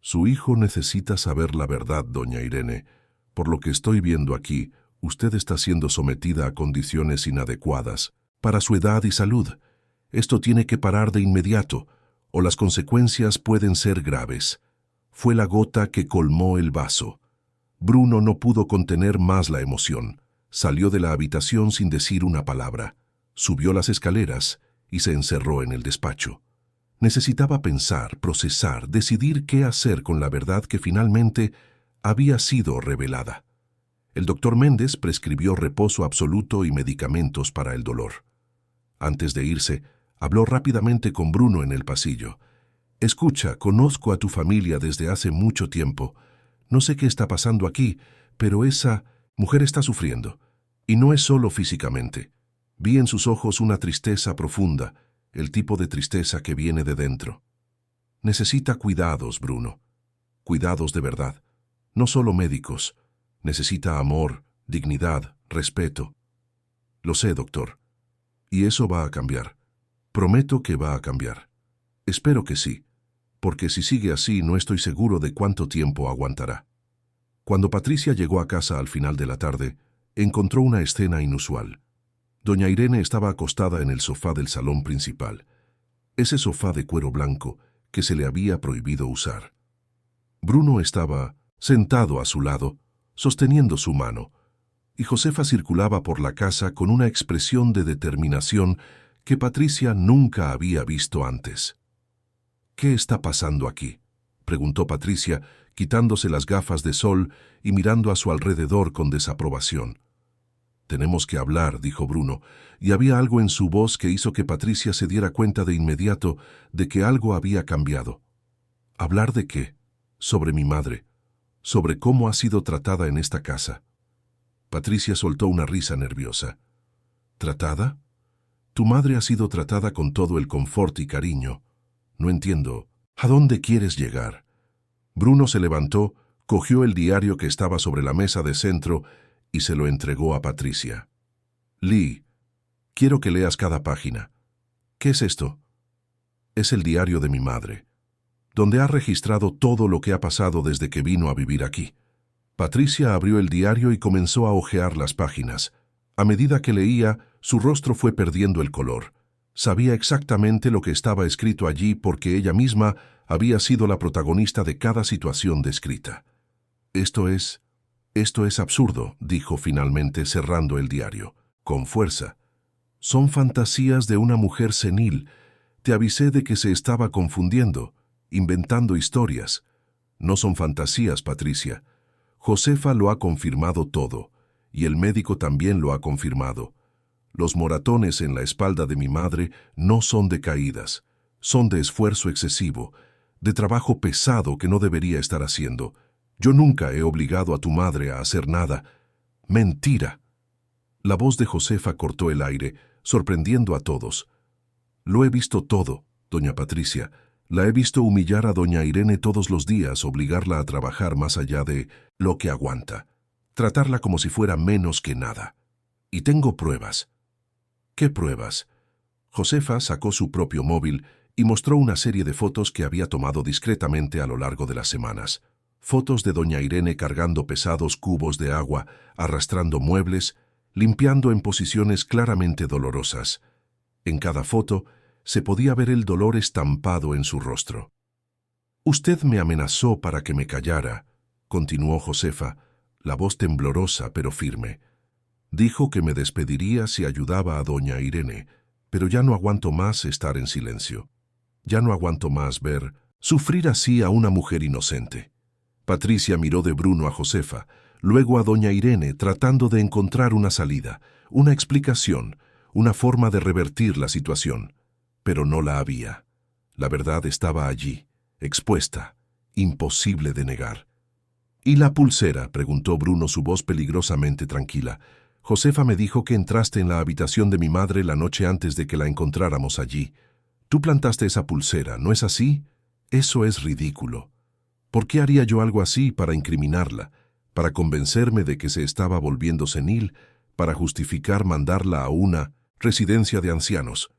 «Su hijo necesita saber la verdad, doña Irene. Por lo que estoy viendo aquí, usted está siendo sometida a condiciones inadecuadas para su edad y salud. Esto tiene que parar de inmediato, o las consecuencias pueden ser graves». Fue la gota que colmó el vaso. Bruno no pudo contener más la emoción. Salió de la habitación sin decir una palabra. Subió las escaleras y se encerró en el despacho. Necesitaba pensar, procesar, decidir qué hacer con la verdad que finalmente había sido revelada. El doctor Méndez prescribió reposo absoluto y medicamentos para el dolor. Antes de irse, habló rápidamente con Bruno en el pasillo. «Escucha, conozco a tu familia desde hace mucho tiempo. No sé qué está pasando aquí, pero esa mujer está sufriendo. Y no es solo físicamente. Vi en sus ojos una tristeza profunda, el tipo de tristeza que viene de dentro. Necesita cuidados, Bruno. Cuidados de verdad. No solo médicos. Necesita amor, dignidad, respeto». «Lo sé, doctor. Y eso va a cambiar. Prometo que va a cambiar. Espero que sí, porque si sigue así no estoy seguro de cuánto tiempo aguantará». Cuando Patricia llegó a casa al final de la tarde, encontró una escena inusual. Doña Irene estaba acostada en el sofá del salón principal, ese sofá de cuero blanco que se le había prohibido usar. Bruno estaba sentado a su lado, sosteniendo su mano, y Josefa circulaba por la casa con una expresión de determinación que Patricia nunca había visto antes. «¿Qué está pasando aquí?», preguntó Patricia, quitándose las gafas de sol y mirando a su alrededor con desaprobación. «Tenemos que hablar», dijo Bruno, y había algo en su voz que hizo que Patricia se diera cuenta de inmediato de que algo había cambiado. «¿Hablar de qué?». «Sobre mi madre, sobre cómo ha sido tratada en esta casa». Patricia soltó una risa nerviosa. «¿Tratada? Tu madre ha sido tratada con todo el confort y cariño. No entiendo. ¿A dónde quieres llegar?». Bruno se levantó, cogió el diario que estaba sobre la mesa de centro y se lo entregó a Patricia. «Lee, quiero que leas cada página». «¿Qué es esto?». «Es el diario de mi madre, donde ha registrado todo lo que ha pasado desde que vino a vivir aquí». Patricia abrió el diario y comenzó a hojear las páginas. A medida que leía, su rostro fue perdiendo el color. Sabía exactamente lo que estaba escrito allí porque ella misma había sido la protagonista de cada situación descrita. Esto es absurdo», dijo finalmente cerrando el diario, con fuerza. «Son fantasías de una mujer senil. Te avisé de que se estaba confundiendo. inventando historias. No son fantasías, Patricia. Josefa lo ha confirmado todo, y el médico también lo ha confirmado. Los moratones en la espalda de mi madre no son de caídas, son de esfuerzo excesivo, de trabajo pesado que no debería estar haciendo. Yo nunca he obligado a tu madre a hacer nada. ¡Mentira! La voz de Josefa cortó el aire, sorprendiendo a todos. Lo he visto todo, doña Patricia. La he visto humillar a doña Irene todos los días, obligarla a trabajar más allá de lo que aguanta, tratarla como si fuera menos que nada. Y tengo pruebas. ¿Qué pruebas? Josefa sacó su propio móvil y mostró una serie de fotos que había tomado discretamente a lo largo de las semanas. Fotos de doña Irene cargando pesados cubos de agua, arrastrando muebles, limpiando en posiciones claramente dolorosas. En cada foto se podía ver el dolor estampado en su rostro. «Usted me amenazó para que me callara», continuó Josefa, la voz temblorosa pero firme. «Dijo que me despediría si ayudaba a doña Irene, pero ya no aguanto más estar en silencio. Ya no aguanto más ver sufrir así a una mujer inocente». Patricia miró de Bruno a Josefa, luego a doña Irene, tratando de encontrar una salida, una explicación, una forma de revertir la situación. Pero no la había. La verdad estaba allí, expuesta, imposible de negar. «¿Y la pulsera?», preguntó Bruno, su voz peligrosamente tranquila. «Josefa me dijo que entraste en la habitación de mi madre la noche antes de que la encontráramos allí. Tú plantaste esa pulsera, ¿no es así? Eso es ridículo. ¿Por qué haría yo algo así para incriminarla, para convencerme de que se estaba volviendo senil, para justificar mandarla a una residencia de ancianos?»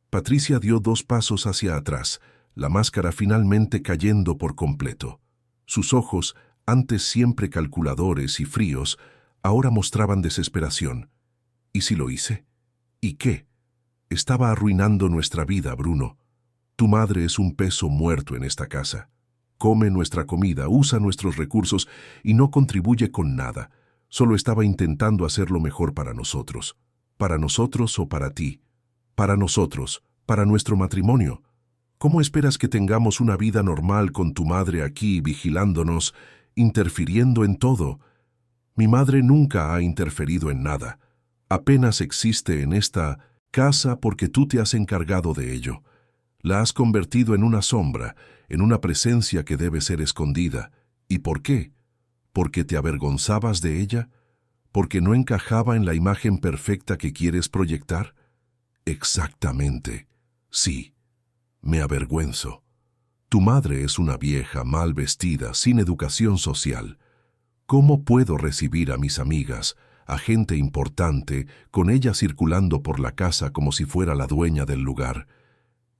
Patricia dio 2 pasos hacia atrás, la máscara finalmente cayendo por completo. Sus ojos, antes siempre calculadores y fríos, ahora mostraban desesperación. ¿Y si lo hice? ¿Y qué? Estaba arruinando nuestra vida, Bruno. Tu madre es un peso muerto en esta casa. Come nuestra comida, usa nuestros recursos y no contribuye con nada. Solo estaba intentando hacer lo mejor para nosotros. ¿Para nosotros o para ti? Para nosotros, para nuestro matrimonio. ¿Cómo esperas que tengamos una vida normal con tu madre aquí vigilándonos, interfiriendo en todo? Mi madre nunca ha interferido en nada. Apenas existe en esta casa porque tú te has encargado de ello. La has convertido en una sombra, en una presencia que debe ser escondida. ¿Y por qué? ¿Porque te avergonzabas de ella? ¿Porque no encajaba en la imagen perfecta que quieres proyectar? Exactamente. Sí. Me avergüenzo. Tu madre es una vieja mal vestida, sin educación social. ¿Cómo puedo recibir a mis amigas, a gente importante, con ella circulando por la casa como si fuera la dueña del lugar?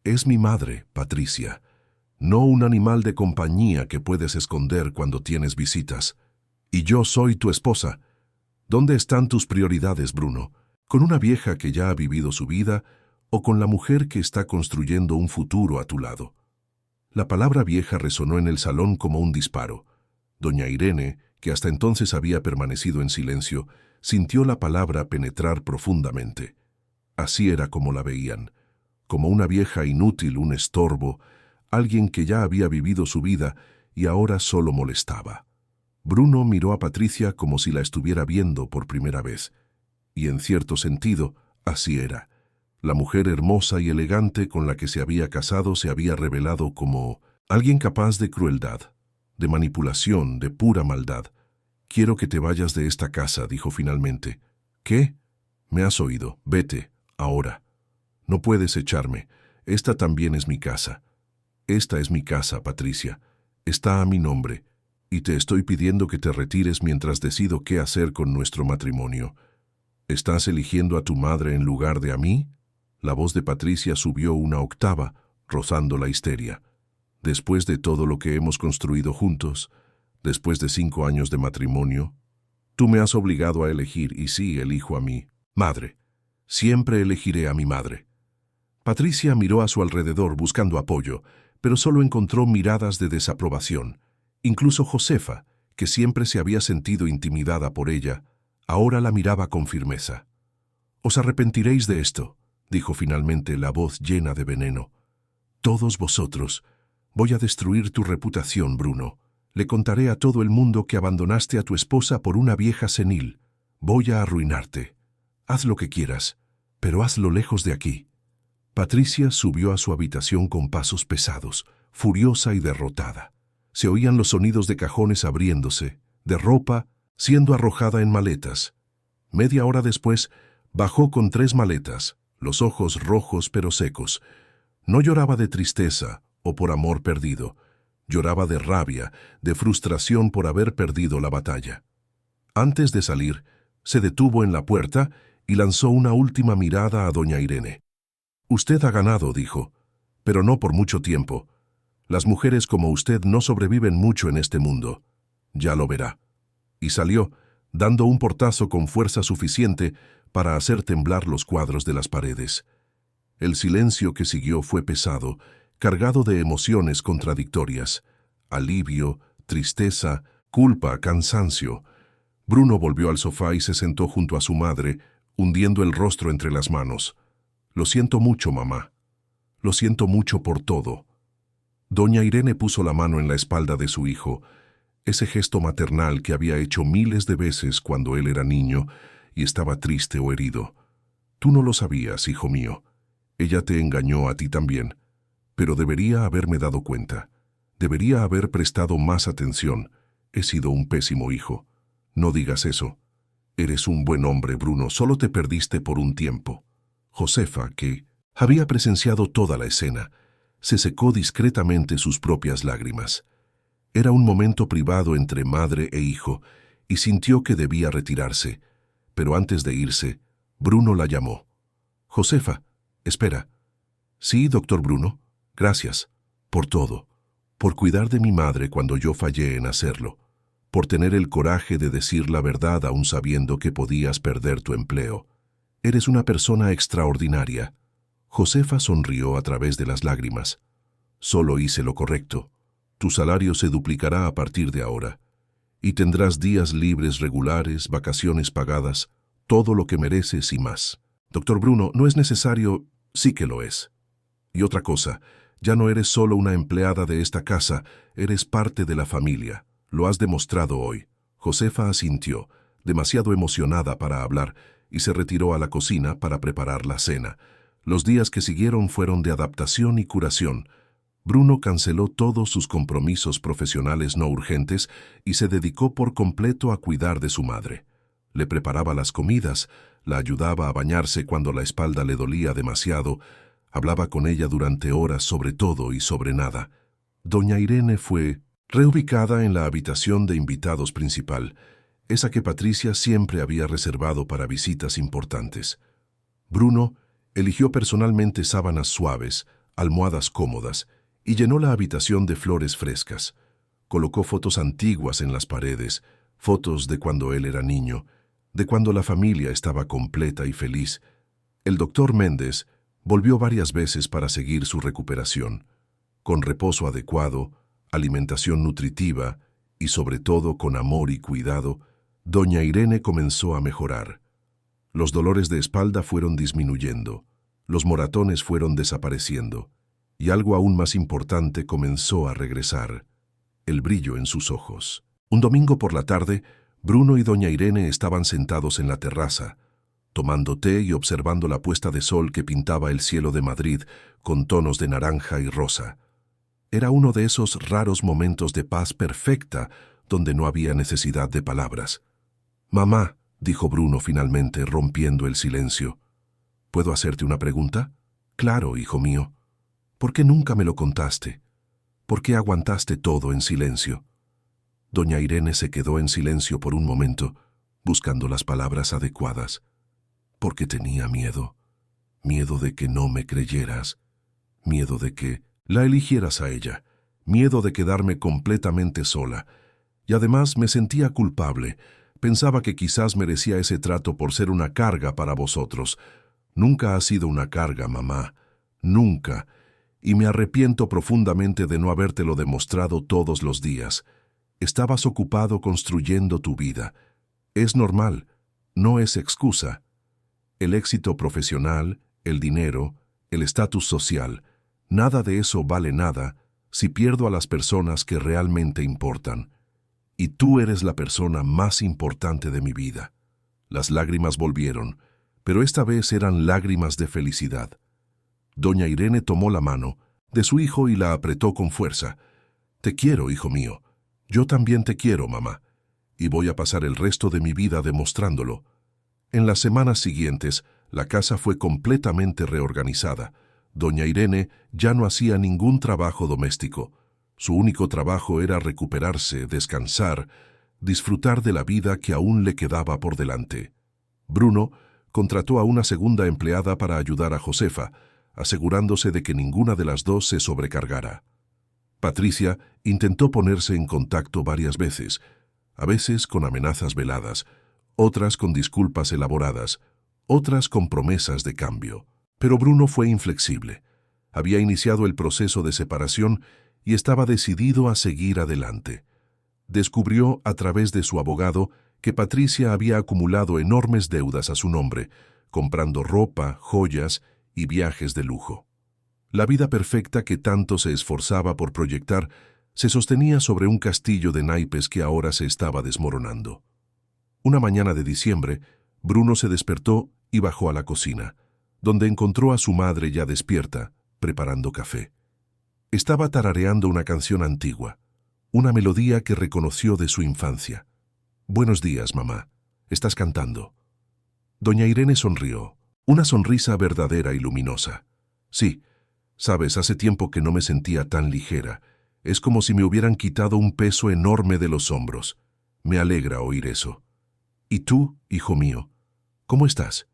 Es mi madre, Patricia, no un animal de compañía que puedes esconder cuando tienes visitas. Y yo soy tu esposa. ¿Dónde están tus prioridades, Bruno? ¿Con una vieja que ya ha vivido su vida o con la mujer que está construyendo un futuro a tu lado? La palabra vieja resonó en el salón como un disparo. Doña Irene, que hasta entonces había permanecido en silencio, sintió la palabra penetrar profundamente. Así era como la veían, como una vieja inútil, un estorbo, alguien que ya había vivido su vida y ahora solo molestaba. Bruno miró a Patricia como si la estuviera viendo por primera vez. Y en cierto sentido, así era. La mujer hermosa y elegante con la que se había casado se había revelado como alguien capaz de crueldad, de manipulación, de pura maldad. «Quiero que te vayas de esta casa», dijo finalmente. «¿Qué? Me has oído. Vete, ahora. No puedes echarme. Esta también es mi casa. Esta es mi casa, Patricia. Está a mi nombre. Y te estoy pidiendo que te retires mientras decido qué hacer con nuestro matrimonio. ¿Estás eligiendo a tu madre en lugar de a mí?» La voz de Patricia subió una octava, rozando la histeria. «Después de todo lo que hemos construido juntos, después de 5 años de matrimonio, tú me has obligado a elegir y sí, elijo a mi madre. Siempre elegiré a mi madre». Patricia miró a su alrededor buscando apoyo, pero solo encontró miradas de desaprobación. Incluso Josefa, que siempre se había sentido intimidada por ella, ahora la miraba con firmeza. «Os arrepentiréis de esto», dijo finalmente la voz llena de veneno. «Todos vosotros. Voy a destruir tu reputación, Bruno. Le contaré a todo el mundo que abandonaste a tu esposa por una vieja senil. Voy a arruinarte. Haz lo que quieras, pero hazlo lejos de aquí. Patricia subió a su habitación con pasos pesados, furiosa y derrotada. Se oían los sonidos de cajones abriéndose, de ropa siendo arrojada en maletas. Media hora después, bajó con 3 maletas, los ojos rojos pero secos. No lloraba de tristeza o por amor perdido. Lloraba de rabia, de frustración por haber perdido la batalla. Antes de salir, se detuvo en la puerta y lanzó una última mirada a doña Irene. «Usted ha ganado», dijo, «pero no por mucho tiempo. Las mujeres como usted no sobreviven mucho en este mundo. Ya lo verá». Y salió, dando un portazo con fuerza suficiente para hacer temblar los cuadros de las paredes. El silencio que siguió fue pesado, cargado de emociones contradictorias: alivio, tristeza, culpa, cansancio. Bruno volvió al sofá y se sentó junto a su madre, hundiendo el rostro entre las manos. «Lo siento mucho, mamá. Lo siento mucho por todo». Doña Irene puso la mano en la espalda de su hijo, ese gesto maternal que había hecho miles de veces cuando él era niño y estaba triste o herido. «Tú no lo sabías, hijo mío. Ella te engañó a ti también, pero debería haberme dado cuenta. Debería haber prestado más atención. He sido un pésimo hijo. No digas eso. Eres un buen hombre, Bruno, solo te perdiste por un tiempo». Josefa, que había presenciado toda la escena, se secó discretamente sus propias lágrimas. Era un momento privado entre madre e hijo, y sintió que debía retirarse. Pero antes de irse, Bruno la llamó. «Josefa, espera». «Sí, doctor Bruno. Gracias. Por todo. Por cuidar de mi madre cuando yo fallé en hacerlo. Por tener el coraje de decir la verdad aún sabiendo que podías perder tu empleo. Eres una persona extraordinaria». Josefa sonrió a través de las lágrimas. «Solo hice lo correcto. Tu salario se duplicará a partir de ahora. Y tendrás días libres regulares, vacaciones pagadas, todo lo que mereces y más». «Doctor Bruno, no es necesario». «Sí que lo es. Y otra cosa, ya no eres solo una empleada de esta casa, eres parte de la familia. Lo has demostrado hoy». Josefa asintió, demasiado emocionada para hablar, y se retiró a la cocina para preparar la cena. Los días que siguieron fueron de adaptación y curación. Bruno canceló todos sus compromisos profesionales no urgentes y se dedicó por completo a cuidar de su madre. Le preparaba las comidas, la ayudaba a bañarse cuando la espalda le dolía demasiado, hablaba con ella durante horas sobre todo y sobre nada. Doña Irene fue reubicada en la habitación de invitados principal, esa que Patricia siempre había reservado para visitas importantes. Bruno eligió personalmente sábanas suaves, almohadas cómodas, y llenó la habitación de flores frescas. Colocó fotos antiguas en las paredes, fotos de cuando él era niño, de cuando la familia estaba completa y feliz. El doctor Méndez volvió varias veces para seguir su recuperación, con reposo adecuado, alimentación nutritiva y sobre todo con amor y cuidado. Doña Irene comenzó a mejorar. Los dolores de espalda fueron disminuyendo, los moratones fueron desapareciendo, y algo aún más importante comenzó a regresar: el brillo en sus ojos. Un domingo por la tarde, Bruno y doña Irene estaban sentados en la terraza, tomando té y observando la puesta de sol que pintaba el cielo de Madrid con tonos de naranja y rosa. Era uno de esos raros momentos de paz perfecta donde no había necesidad de palabras. «Mamá», dijo Bruno finalmente, rompiendo el silencio, «¿puedo hacerte una pregunta?» «Claro, hijo mío». «¿Por qué nunca me lo contaste? ¿Por qué aguantaste todo en silencio?» Doña Irene se quedó en silencio por un momento, buscando las palabras adecuadas. «Porque tenía miedo. Miedo de que no me creyeras. Miedo de que la eligieras a ella. Miedo de quedarme completamente sola. Y además me sentía culpable. Pensaba que quizás merecía ese trato por ser una carga para vosotros. Nunca ha sido una carga, mamá. Nunca. Y me arrepiento profundamente de no habértelo demostrado todos los días. Estabas ocupado construyendo tu vida. Es normal. No es excusa. El éxito profesional, el dinero, el estatus social, nada de eso vale nada si pierdo a las personas que realmente importan. Y tú eres la persona más importante de mi vida. Las lágrimas volvieron, pero esta vez eran lágrimas de felicidad. Doña Irene tomó la mano de su hijo y la apretó con fuerza. Te quiero, hijo mío. Yo también te quiero, mamá. Y voy a pasar el resto de mi vida demostrándolo. En las semanas siguientes, la casa fue completamente reorganizada. Doña Irene ya no hacía ningún trabajo doméstico. Su único trabajo era recuperarse, descansar, disfrutar de la vida que aún le quedaba por delante. Bruno contrató a una segunda empleada para ayudar a Josefa, asegurándose de que ninguna de las dos se sobrecargara. Patricia intentó ponerse en contacto varias veces, a veces con amenazas veladas, otras con disculpas elaboradas, otras con promesas de cambio. Pero Bruno fue inflexible. Había iniciado el proceso de separación y estaba decidido a seguir adelante. Descubrió a través de su abogado que Patricia había acumulado enormes deudas a su nombre, comprando ropa, joyas y viajes de lujo. La vida perfecta que tanto se esforzaba por proyectar se sostenía sobre un castillo de naipes que ahora se estaba desmoronando. Una mañana de diciembre, Bruno se despertó y bajó a la cocina, donde encontró a su madre ya despierta, preparando café. Estaba tarareando una canción antigua, una melodía que reconoció de su infancia. «Buenos días, mamá. Estás cantando». Doña Irene sonrió, una sonrisa verdadera y luminosa. «Sí, sabes, hace tiempo que no me sentía tan ligera. Es como si me hubieran quitado un peso enorme de los hombros. Me alegra oír eso. ¿Y tú, hijo mío? ¿Cómo estás?»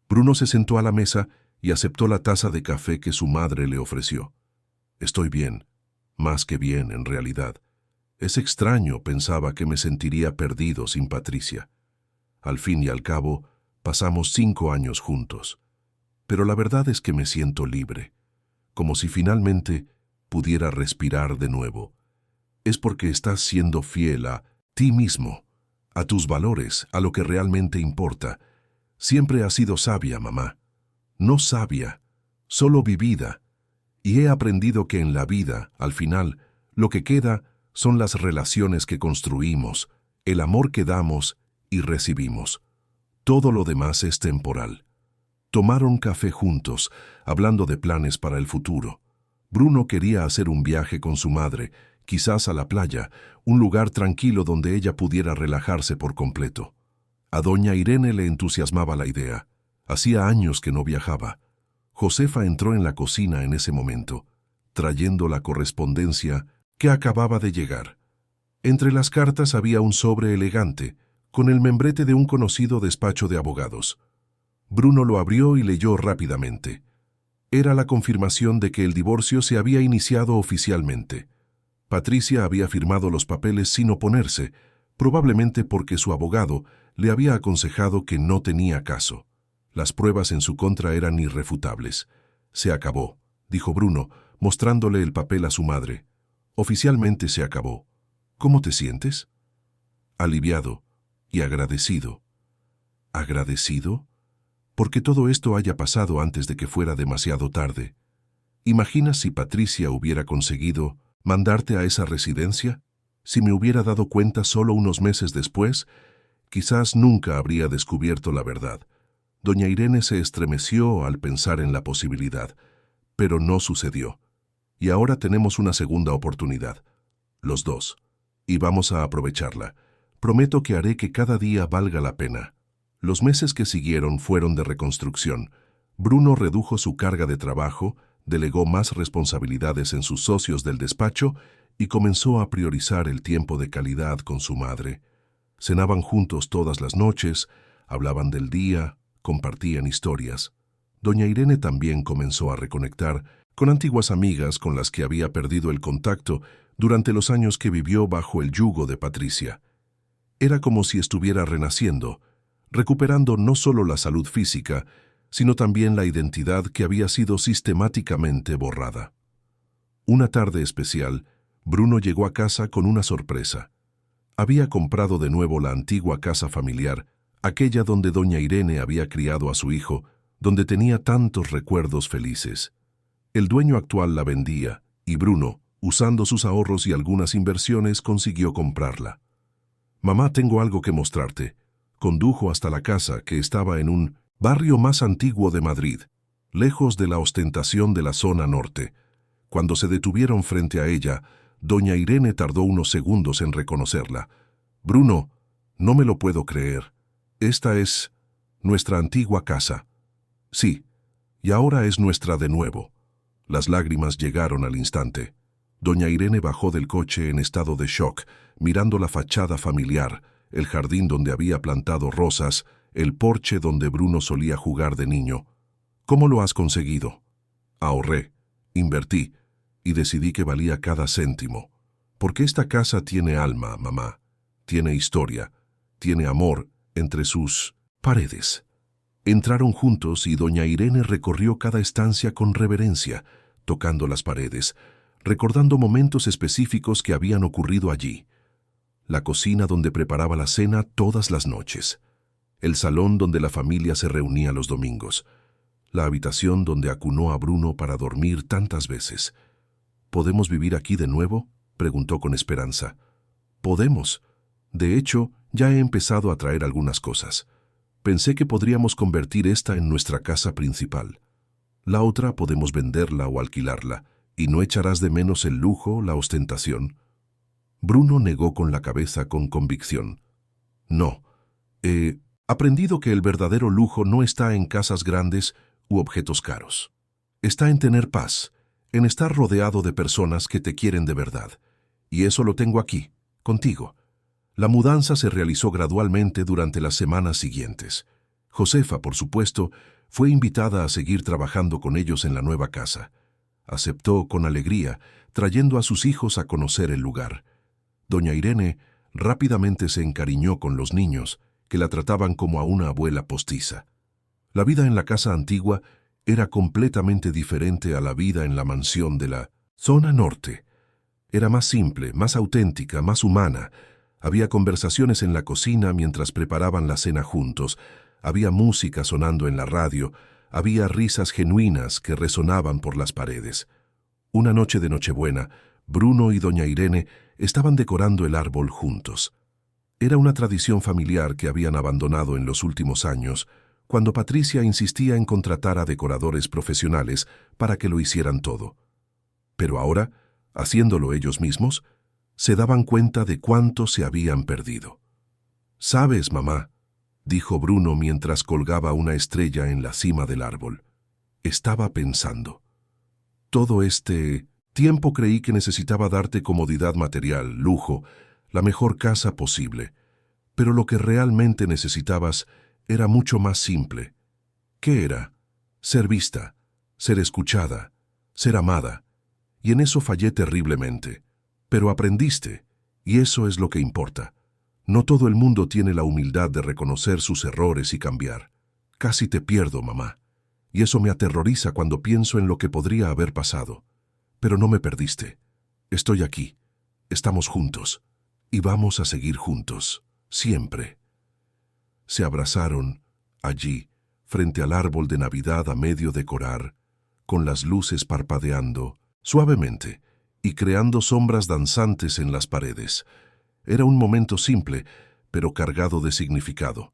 Bruno se sentó a la mesa y aceptó la taza de café que su madre le ofreció. «Estoy bien, más que bien en realidad. Es extraño, pensaba que me sentiría perdido sin Patricia. Al fin y al cabo, pasamos 5 años juntos. Pero la verdad es que me siento libre, como si finalmente pudiera respirar de nuevo. Es porque estás siendo fiel a ti mismo, a tus valores, a lo que realmente importa. Siempre has sido sabia, mamá. No sabia, solo vivida. Y he aprendido que en la vida, al final, lo que queda son las relaciones que construimos, el amor que damos y recibimos. Todo lo demás es temporal». Tomaron café juntos, hablando de planes para el futuro. Bruno quería hacer un viaje con su madre, quizás a la playa, un lugar tranquilo donde ella pudiera relajarse por completo. A doña Irene le entusiasmaba la idea. Hacía años que no viajaba. Josefa entró en la cocina en ese momento, trayendo la correspondencia que acababa de llegar. Entre las cartas había un sobre elegante, con el membrete de un conocido despacho de abogados. Bruno lo abrió y leyó rápidamente. Era la confirmación de que el divorcio se había iniciado oficialmente. Patricia había firmado los papeles sin oponerse, probablemente porque su abogado le había aconsejado que no tenía caso. Las pruebas en su contra eran irrefutables. «Se acabó», dijo Bruno, mostrándole el papel a su madre. «Oficialmente se acabó. ¿Cómo te sientes?» «Aliviado y agradecido». «¿Agradecido?» «Porque todo esto haya pasado antes de que fuera demasiado tarde. ¿Imaginas si Patricia hubiera conseguido mandarte a esa residencia? Si me hubiera dado cuenta solo unos meses después, quizás nunca habría descubierto la verdad». Doña Irene se estremeció al pensar en la posibilidad, pero no sucedió. Y ahora tenemos una segunda oportunidad, los dos, y vamos a aprovecharla. Prometo que haré que cada día valga la pena. Los meses que siguieron fueron de reconstrucción. Bruno redujo su carga de trabajo, delegó más responsabilidades en sus socios del despacho y comenzó a priorizar el tiempo de calidad con su madre. Cenaban juntos todas las noches, hablaban del día, compartían historias. Doña Irene también comenzó a reconectar con antiguas amigas con las que había perdido el contacto durante los años que vivió bajo el yugo de Patricia. Era como si estuviera renaciendo, recuperando no solo la salud física, sino también la identidad que había sido sistemáticamente borrada. Una tarde especial, Bruno llegó a casa con una sorpresa. Había comprado de nuevo la antigua casa familiar, aquella donde doña Irene había criado a su hijo, donde tenía tantos recuerdos felices. El dueño actual la vendía, y Bruno, Usando sus ahorros y algunas inversiones consiguió comprarla. «Mamá, tengo algo que mostrarte». Condujo hasta la casa, que estaba en un barrio más antiguo de Madrid, lejos de la ostentación de la zona norte. Cuando se detuvieron frente a ella, doña Irene tardó unos segundos en reconocerla. «Bruno, no me lo puedo creer. Esta es nuestra antigua casa». «Sí, y ahora es nuestra de nuevo». Las lágrimas llegaron al instante. Doña Irene bajó del coche en estado de shock, mirando la fachada familiar, el jardín donde había plantado rosas, el porche donde Bruno solía jugar de niño. «¿Cómo lo has conseguido?» «Ahorré, invertí, y decidí que valía cada céntimo. Porque esta casa tiene alma, mamá. Tiene historia, tiene amor entre sus paredes». Entraron juntos y doña Irene recorrió cada estancia con reverencia, tocando las paredes, recordando momentos específicos que habían ocurrido allí. La cocina donde preparaba la cena todas las noches, el salón donde la familia se reunía los domingos, la habitación donde acunó a Bruno para dormir tantas veces. «¿Podemos vivir aquí de nuevo?», preguntó con esperanza. «Podemos. De hecho, ya he empezado a traer algunas cosas. Pensé que podríamos convertir esta en nuestra casa principal. La otra podemos venderla o alquilarla, y no echarás de menos el lujo, la ostentación». Bruno negó con la cabeza con convicción. «No, he aprendido que el verdadero lujo no está en casas grandes u objetos caros. Está en tener paz, en estar rodeado de personas que te quieren de verdad. Y eso lo tengo aquí, contigo». La mudanza se realizó gradualmente durante las semanas siguientes. Josefa, por supuesto, fue invitada a seguir trabajando con ellos en la nueva casa. Aceptó con alegría, trayendo a sus hijos a conocer el lugar. Doña Irene rápidamente se encariñó con los niños, que la trataban como a una abuela postiza. La vida en la casa antigua era completamente diferente a la vida en la mansión de la zona norte. Era más simple, más auténtica, más humana. Había conversaciones en la cocina mientras preparaban la cena juntos, había música sonando en la radio, había risas genuinas que resonaban por las paredes. Una noche de Nochebuena, Bruno y doña Irene estaban decorando el árbol juntos. Era una tradición familiar que habían abandonado en los últimos años, cuando Patricia insistía en contratar a decoradores profesionales para que lo hicieran todo. Pero ahora, haciéndolo ellos mismos, se daban cuenta de cuánto se habían perdido. «¿Sabes, mamá?», dijo Bruno mientras colgaba una estrella en la cima del árbol. «Estaba pensando. Todo este tiempo creí que necesitaba darte comodidad material, lujo, la mejor casa posible. Pero lo que realmente necesitabas era mucho más simple. ¿Qué era? Ser vista, ser escuchada, ser amada. Y en eso fallé terriblemente. Pero aprendiste, y eso es lo que importa. No todo el mundo tiene la humildad de reconocer sus errores y cambiar. Casi te pierdo, mamá. Y eso me aterroriza cuando pienso en lo que podría haber pasado. Pero no me perdiste. Estoy aquí. Estamos juntos. Y vamos a seguir juntos. Siempre». Se abrazaron, allí, frente al árbol de Navidad a medio decorar, con las luces parpadeando, suavemente, y creando sombras danzantes en las paredes. Era un momento simple, pero cargado de significado.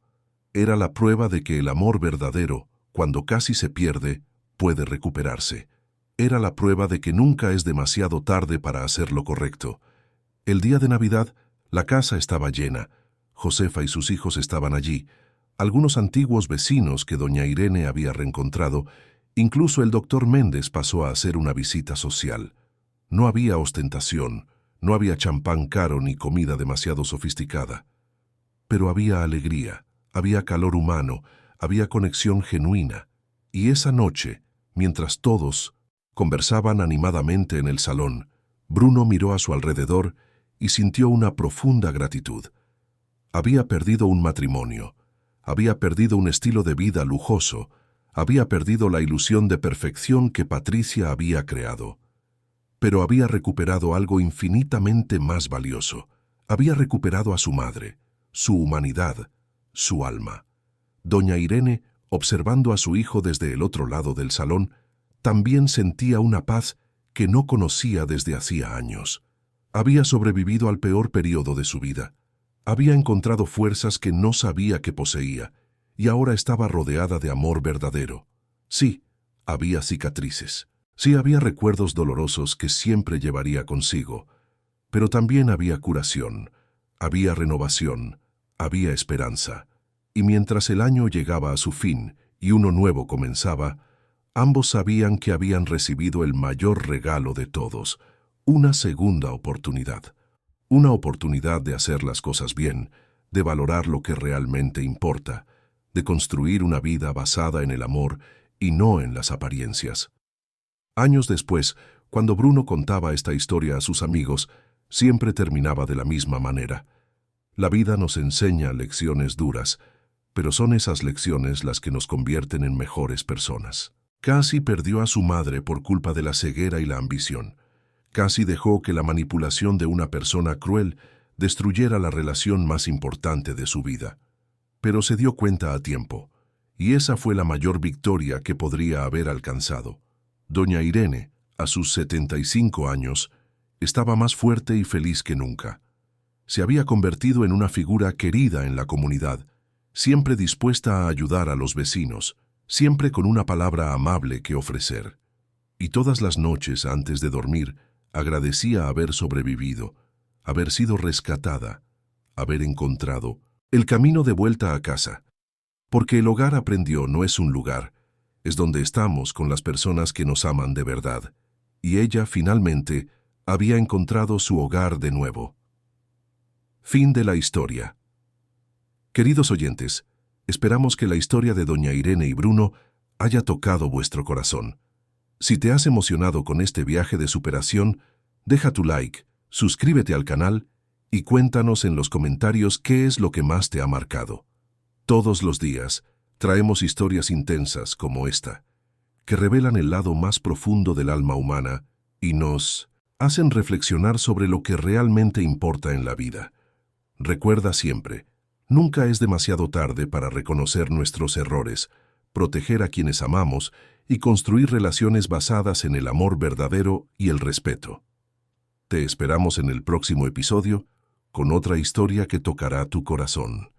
Era la prueba de que el amor verdadero, cuando casi se pierde, puede recuperarse. Era la prueba de que nunca es demasiado tarde para hacer lo correcto. El día de Navidad, la casa estaba llena. Josefa y sus hijos estaban allí, algunos antiguos vecinos que doña Irene había reencontrado, incluso el doctor Méndez pasó a hacer una visita social. No había ostentación, no había champán caro ni comida demasiado sofisticada. Pero había alegría, había calor humano, había conexión genuina. Y esa noche, mientras todos conversaban animadamente en el salón, Bruno miró a su alrededor y sintió una profunda gratitud. Había perdido un matrimonio, había perdido un estilo de vida lujoso, había perdido la ilusión de perfección que Patricia había creado. Pero había recuperado algo infinitamente más valioso. Había recuperado a su madre, su humanidad, su alma. Doña Irene, observando a su hijo desde el otro lado del salón, también sentía una paz que no conocía desde hacía años. Había sobrevivido al peor periodo de su vida. Había encontrado fuerzas que no sabía que poseía, y ahora estaba rodeada de amor verdadero. Sí, había cicatrices. Sí, había recuerdos dolorosos que siempre llevaría consigo, pero también había curación, había renovación, había esperanza. Y mientras el año llegaba a su fin y uno nuevo comenzaba, ambos sabían que habían recibido el mayor regalo de todos, una segunda oportunidad. Una oportunidad de hacer las cosas bien, de valorar lo que realmente importa, de construir una vida basada en el amor y no en las apariencias. Años después, cuando Bruno contaba esta historia a sus amigos, siempre terminaba de la misma manera. La vida nos enseña lecciones duras, pero son esas lecciones las que nos convierten en mejores personas. Casi perdió a su madre por culpa de la ceguera y la ambición. Casi dejó que la manipulación de una persona cruel destruyera la relación más importante de su vida. Pero se dio cuenta a tiempo, y esa fue la mayor victoria que podría haber alcanzado. Doña Irene, a sus 75 años, estaba más fuerte y feliz que nunca. Se había convertido en una figura querida en la comunidad, siempre dispuesta a ayudar a los vecinos, siempre con una palabra amable que ofrecer. Y todas las noches antes de dormir, agradecía haber sobrevivido, haber sido rescatada, haber encontrado el camino de vuelta a casa. Porque el hogar, aprendió, no es un lugar, es donde estamos con las personas que nos aman de verdad. Y ella, finalmente, había encontrado su hogar de nuevo. Fin de la historia. Queridos oyentes, esperamos que la historia de Doña Irene y Bruno haya tocado vuestro corazón. Si te has emocionado con este viaje de superación, deja tu like, suscríbete al canal y cuéntanos en los comentarios qué es lo que más te ha marcado. Todos los días traemos historias intensas como esta, que revelan el lado más profundo del alma humana y nos hacen reflexionar sobre lo que realmente importa en la vida. Recuerda siempre, nunca es demasiado tarde para reconocer nuestros errores, proteger a quienes amamos y construir relaciones basadas en el amor verdadero y el respeto. Te esperamos en el próximo episodio con otra historia que tocará tu corazón.